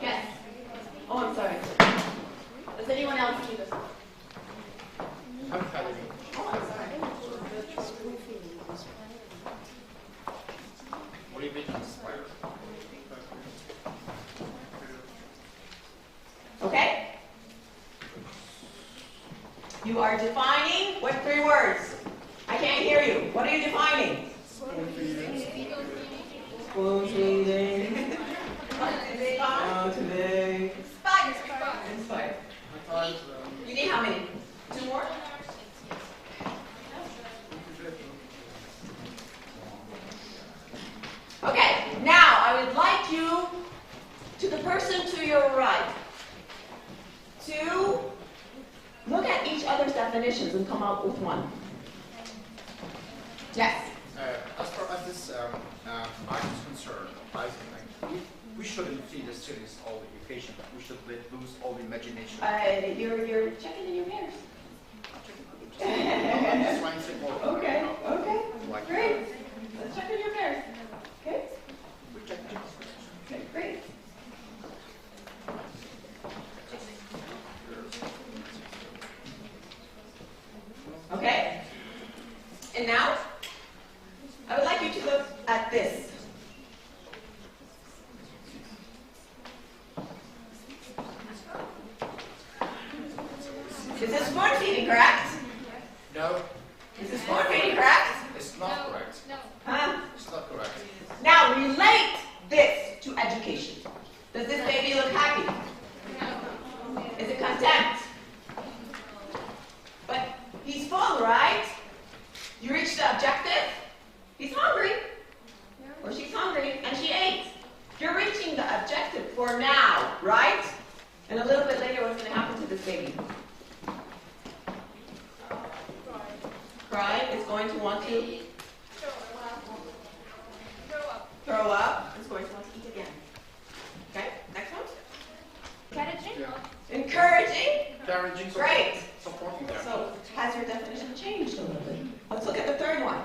Yes. Oh, I'm sorry. Does anyone else do this? Oh, I'm sorry. What do you mean inspire? Okay. You are defining what 3 words? I can't hear you. What are you defining? Spoon feeding. Spoon feeding. Motivate. Inspire. You need how many? 2 more? Okay, now I would like you, to the person to your right, to look at each other's definitions and come up with one. Yes? As far as this act is concerned, I think we shouldn't feed the students all the education. We should let loose all the imagination. You're checking in your mirrors. I'm just trying to say more. Okay, okay. Like, Great. Let's check in your mirrors. Okay? Okay, great. Okay. And now, I would like you to look at this. Is this spoon feeding correct? No. Is this spoon feeding correct? It's not correct. No. Huh? It's not correct. Now relate this to education. Does this baby look happy? No. Is it content? But he's full, right? You reached the objective? He's hungry. Or she's hungry and she ate. You're reaching the objective for now, right? And a little bit later, what's going to happen to this baby? Cry. It's going to want to throw up. It's going to want to eat again. Okay, next one. Encouraging. Encouraging. Encouraging. Great. Supporting them. So, has your definition changed a little bit? Let's look at the third one.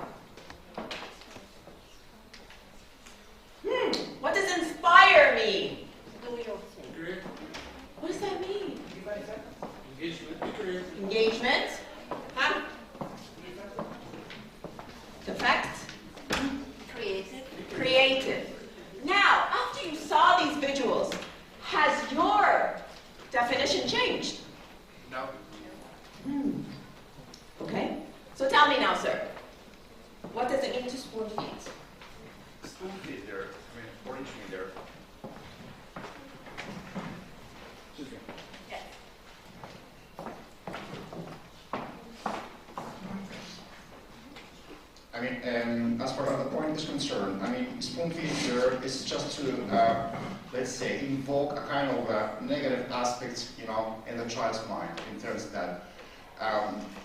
Has your definition changed? No. Okay. So tell me now, sir. What does it mean to spoon feed? Spoon feed there, orange me there. Excuse me. Yes. I mean, as far as the point is concerned, I mean, spoon feed there is just to, let's say, invoke a kind of negative aspect, you know, in the child's mind, in terms that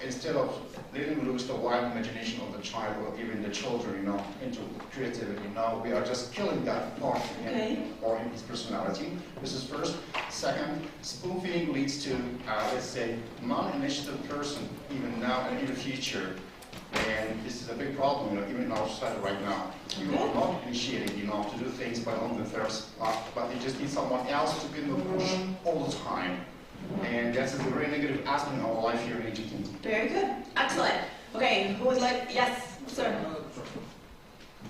instead of letting loose the wild imagination of the child or even the children, you know, into creativity, now we are just killing that part in him or in his personality. This is first. Second, spoon feeding leads to, let's say, non-initiative person, even now and in the future. And this is a big problem, you know, even in our society right now. You are not initiating, you know, to do things by own themselves, but you just need someone else to give them a push all the time. And that's a very negative aspect in our life here in Egypt. Very good. Excellent. Okay, who would like? Yes, sir.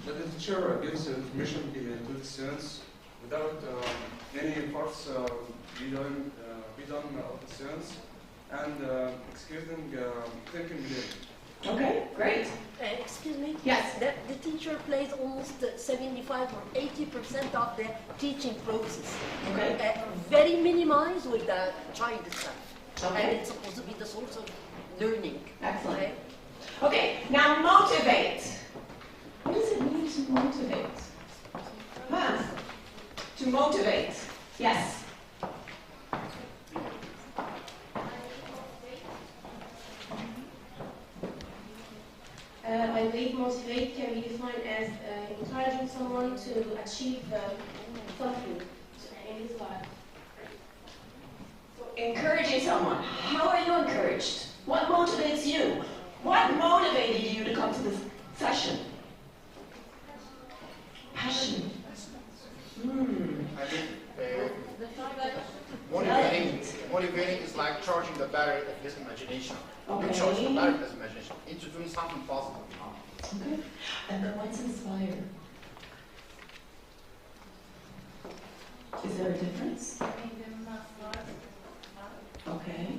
The teacher gives information to the students without any parts be done of the students and excusing thinking with Okay, great. Excuse me? Yes. The teacher plays almost 75 or 80% of the teaching process. Okay. Very minimized with the child itself. Okay. And it's supposed to be the source of learning. Excellent. Okay, now motivate. What does it mean to motivate? Huh? To motivate. Yes. I believe motivate can be defined as encouraging someone to achieve something in his life. Encouraging someone. How are you encouraged? What motivates you? What motivated you to come to this session? Passion. I mean, motivating is like charging the battery of his imagination. Okay. You charge the battery of his imagination into doing something positive. Okay. And then what's inspire? Is there a difference? Okay.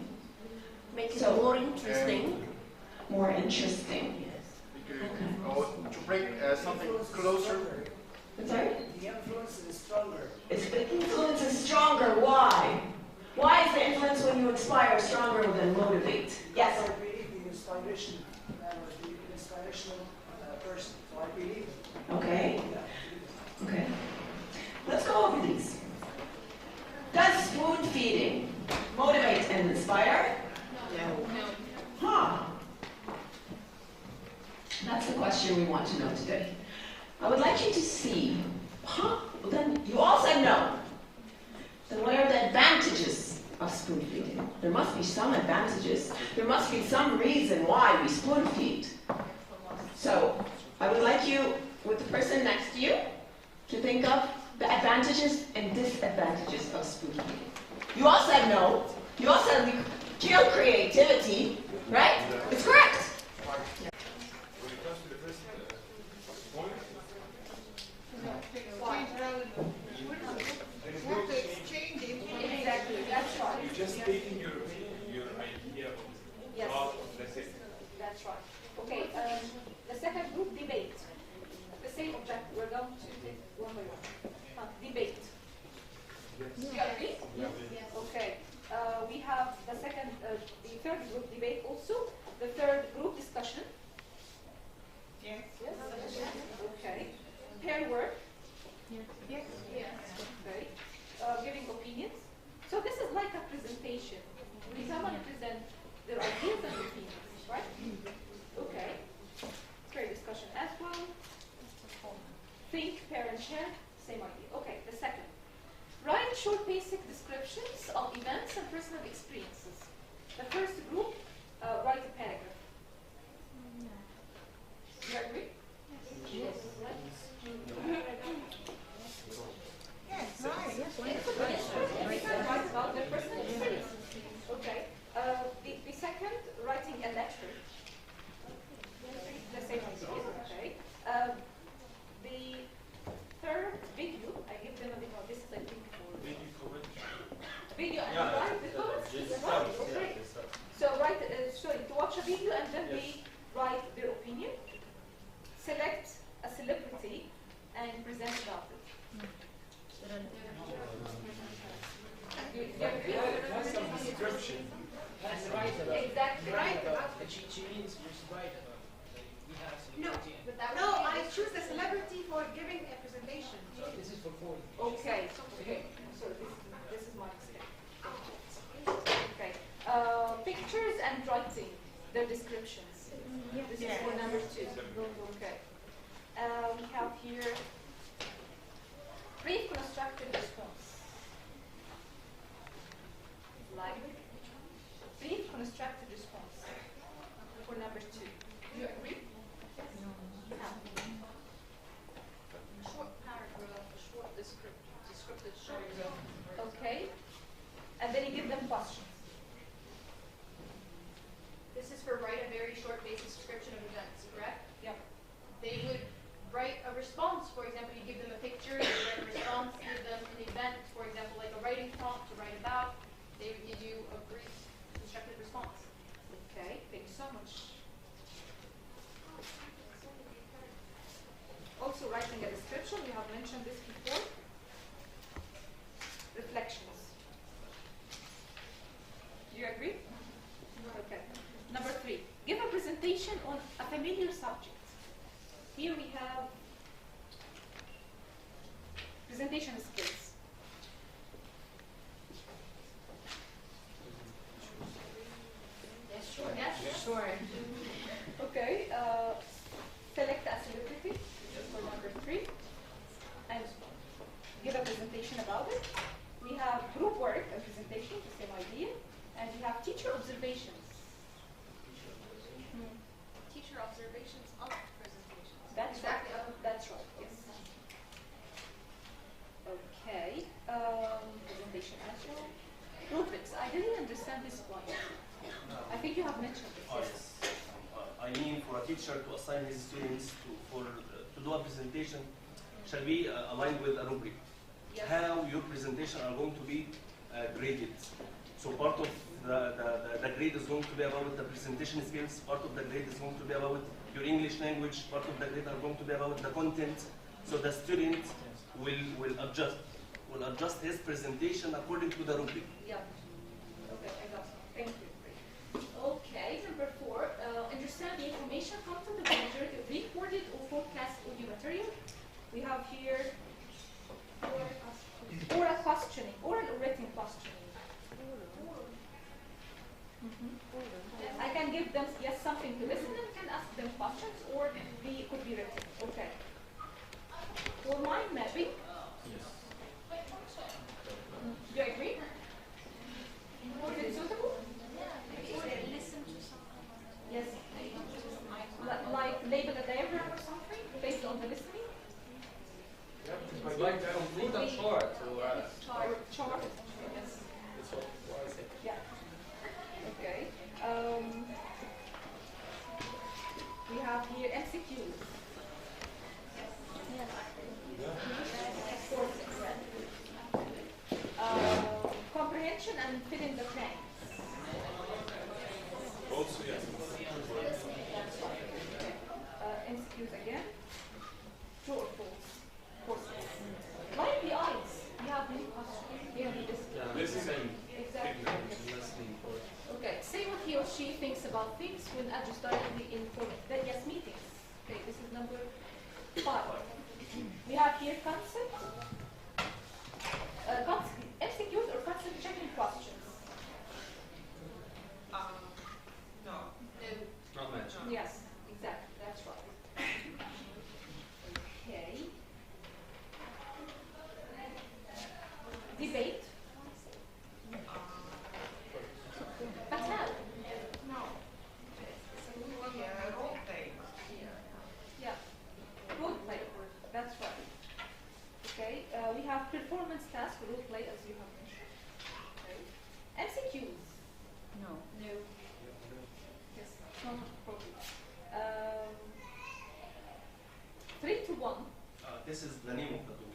Make it more interesting. More interesting. Okay. Or to bring something closer. I'm sorry? The influence is stronger. The influence is stronger. Why? Why is the influence when you inspire stronger than motivate? Yes? I believe the inspiration man was the inspirational person. So I believe. Okay. Okay. Let's go over these. Does spoon feeding motivate and inspire? No. Huh. That's the question we want to know today. I would like you to see, huh? Well, then you all said no. Then what are the advantages of spoon feeding? There must be some advantages. There must be some reason why we spoon feed. So I would like you, with the person next to you, to think of the advantages and disadvantages of spoon feeding. You all said no. You all said we kill creativity, right? It's correct. Exactly, that's right. You're just taking your idea of Yes. that's it. That's right. Okay, the second group, debate. The same objective. We're going to take one by one. Debate. You agree? Yes. Okay. We have the third group, debate also. The third group, discussion. Yes. Yes. Okay. Pair work. Yes. Yes. Okay. Giving opinions. So this is like a presentation. We someone present their ideas and opinions, right? Okay. Pair discussion as well. Think, pair, and share. Same idea. Okay. The second. Write short basic descriptions of events and personal experiences. The first group, write a paragraph. Do you agree? Yes. Yes, right. Write about their personal experience. Okay. The second, writing a lecture. The same idea. Okay. The third video, I give them a bit more. This is I think for description. That's right. Exactly. Right. She means just right about it. We have celebrity. No, I choose the celebrity for giving a presentation. So this is for 40. Okay. Okay. So this is my mistake. Okay. Pictures and writing, their descriptions. This is for number 2. Okay. We have here brief constructive response. Like brief constructive response for number 2. Do you agree? No. Short paragraph, a short descriptive paragraph. Okay. And then you give them questions. This is for write a very short basic description of events, correct? Yep. They would write a response. For example, you give them a picture, you write a response, give them an event, for example, like a writing prompt to write about. They would give you a brief constructive response. Okay, thank you so much. Also writing a description, we have mentioned this before. Reflections. Do you agree? Okay. Number 3, give a presentation on a familiar subject. Here we have presentation skills. Yes, sure. Yes, sure. Okay. Select a celebrity for number 3 and give a presentation about it. We have group work and presentation, the same idea, and we have teacher observations. Teacher observations of presentations. That's exactly. right. That's right. Yes. Okay. Presentation as well. Rubrics. I didn't understand this one. I think you have mentioned this. Yes. I mean, for a teacher to assign his students to do a presentation shall be aligned with a rubric. Yes. How your presentation are going to be graded. So part of the grade is going to be about the presentation skills, part of the grade is going to be about your English language, part of the grade are going to be about the content. So the student will adjust his presentation according to the rubric. Yeah. Okay, I got it. Thank you. Okay, number 4, understand the information content of the majority of recorded or forecast audio material. We have here oral questioning, oral or written questioning. I can give them something to listen and can ask them questions, or it could be written. Okay. For mind mapping. Do you agree? Is it suitable? Listen to something. Yes. Like label a diagram or something based on the listening? I'd like to include a chart. Chart. Yes. Yeah. Okay. We have here MCQs. Comprehension and fill in the blanks. Also, yes. MCQs again. True or false? Courses. Lively eyes. You have many questions. You have Listening. Exactly. Okay. Say what he or she thinks about things when addressed directly in format. Yes, meetings. Okay, this is number 5. We have here concept. MCQs or concept checking questions. No. Not mentioned. Yes, exactly. That's right. Okay. Debate. But how? No. Yeah, role play. Yeah. Role play. That's right. Okay. We have performance task, role play, as you have mentioned. Okay. MCQs. No. Yes. No problem. 3 to 1. This is the name of the tool.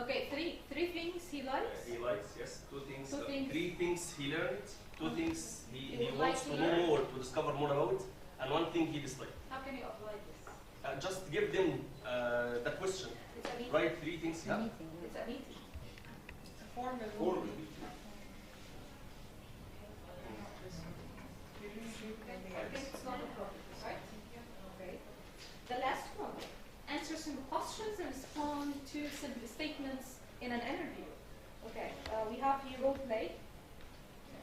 Okay. Three things he likes. He likes, yes. 2 things. Two things. 3 things he learned. 2 things he would wants like to to know learn. more, to discover more about, and 1 thing he disliked. How can you apply this? Just give them the question. It's a meeting. Write 3 things. Yeah. It's a meeting. Formal Formal. have here role play.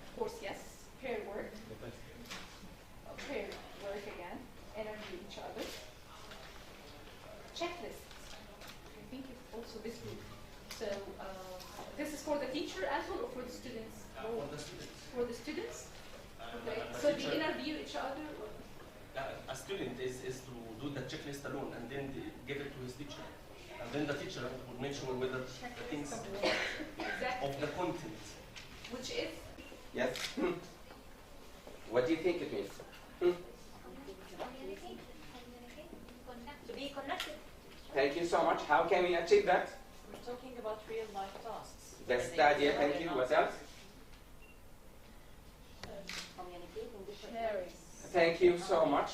Of course, yes. Pair work. Pair work again. Interview each other. Checklist. I think it's also this group. So this is for the teacher as well, or for the students? For the students. For the students? Okay. The So they teacher- interview each other? A student is to do the checklist alone and then give it to his teacher. And then the teacher would make sure whether the things of the content. Which is? Yes. What do you think it means? To be connected. Thank you so much. How can we achieve that? We're talking about real life tasks. That's the idea. Thank you. What else? Communicating different Thank you so much.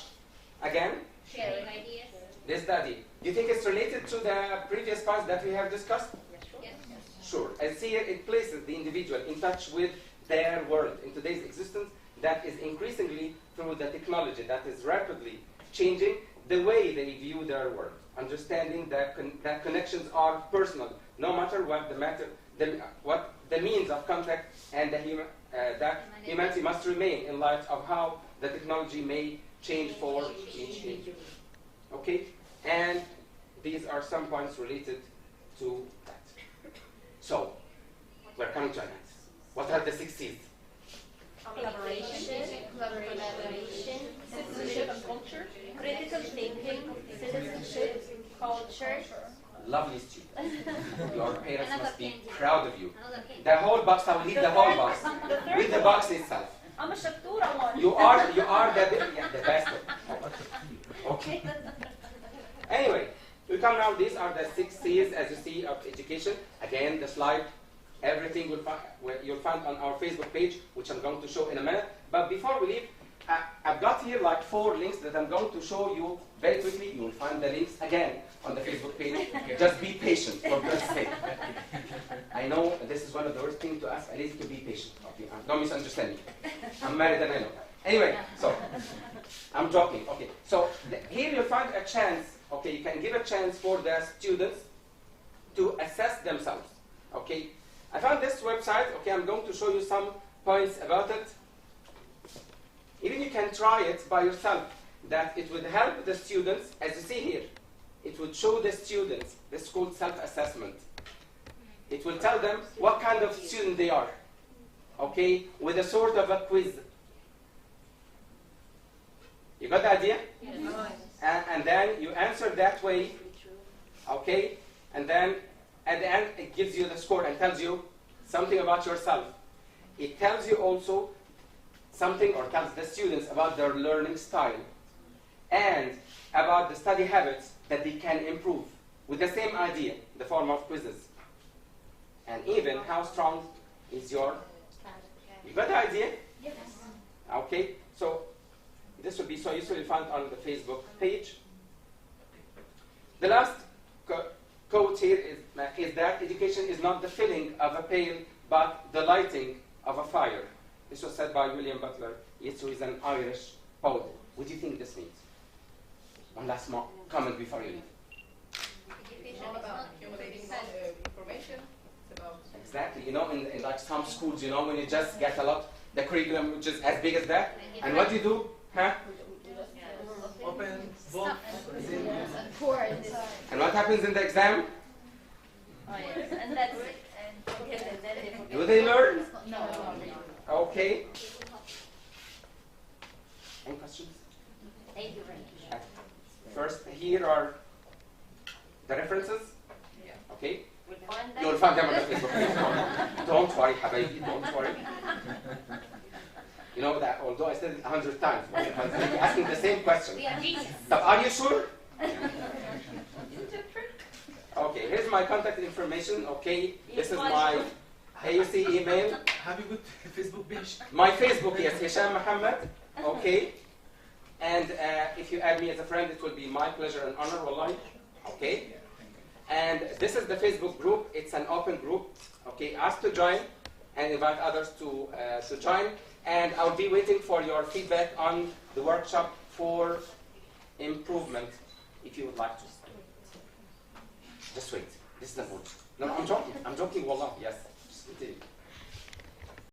Again? sharing ideas. This study. Do you think it's related to the previous parts that we have discussed? Yes. Sure. As here, it places the individual in touch with their world in today's existence that is increasingly through the technology that is rapidly changing the way they view their world. Understanding that connections are personal, no matter what what the means of contact, and that humanity must remain in light of how the technology may change for each individual. Okay? And these are some points related to that. So, we're coming to an end. What are the 6 C's? Collaboration, Citizenship and culture, critical thinking, citizenship, culture. Lovely students. Your parents Another must be candy. proud of you. Another candy. The whole box, I will leave the whole box. With the box itself. I'm a Shaktura one. You are the best. Okay. Anyway, we come now. These are the 6 C's, as you see, of education. Again, the slide, everything you'll find on our Facebook page, which I'm going to show in a minute. But before we leave, I've got here like 4 links that I'm going to show you very quickly. You will find the links again on the Facebook page. Just be patient, for God's sake. I know this is one of the worst things to ask a lady to be patient. Okay, don't misunderstand me. I'm married and I know. Anyway, so I'm joking. Okay, so here you'll find a chance. Okay, you can give a chance for the students to assess themselves. Okay, I found this website. Okay, I'm going to show you some points about it. Even you can try it by yourself. That it would help the students, as you see here. It would show the students. This is called self-assessment. It will tell them what kind of student they are. Okay, with a sort of a quiz. You got the idea? Yes. And then you answer that way. Okay, and then at the end it gives you the score and tells you something about yourself. It tells you also something, or tells the students about their learning style and about the study habits that they can improve with the same idea, the form of quizzes. And even how strong is your... You got the idea? Yes. Okay, so this will be so useful. You find on the Facebook page. The last quote here is that education is not the filling of a pail, but the lighting of a fire. This was said by William Butler. Yes, who is an Irish poet. What do you think this means? One last comment before you leave. It's all about accumulating information. It's about Exactly. You know, in like some schools, you know, when you just get a lot, the curriculum which is as big as that, and what do you do? Huh? Open book. And what happens in the exam? Oh yes, and that's it. And then they Do they learn? No. Okay. Any questions? Thank you very much. First, here are the references. Okay. We'll find them. You'll find them on the Facebook page. Don't worry, Habibi, don't worry. You know that, although I said it 100 times, but I was asking the same question. We are genius. So are you sure? Okay, here's my contact information. Okay, this is my AUC email. Have you got Facebook page? My Facebook, yes, Hisham Muhammad. Okay. And if you add me as a friend, it will be my pleasure and honor, wallahi. Okay. And this is the Facebook group. It's an open group. Okay, ask to join and invite others to join. And I'll be waiting for your feedback on the workshop for improvement, if you would like to. Just wait. This is the mood. No, I'm joking. I'm joking, wallah. Yes. Just continue.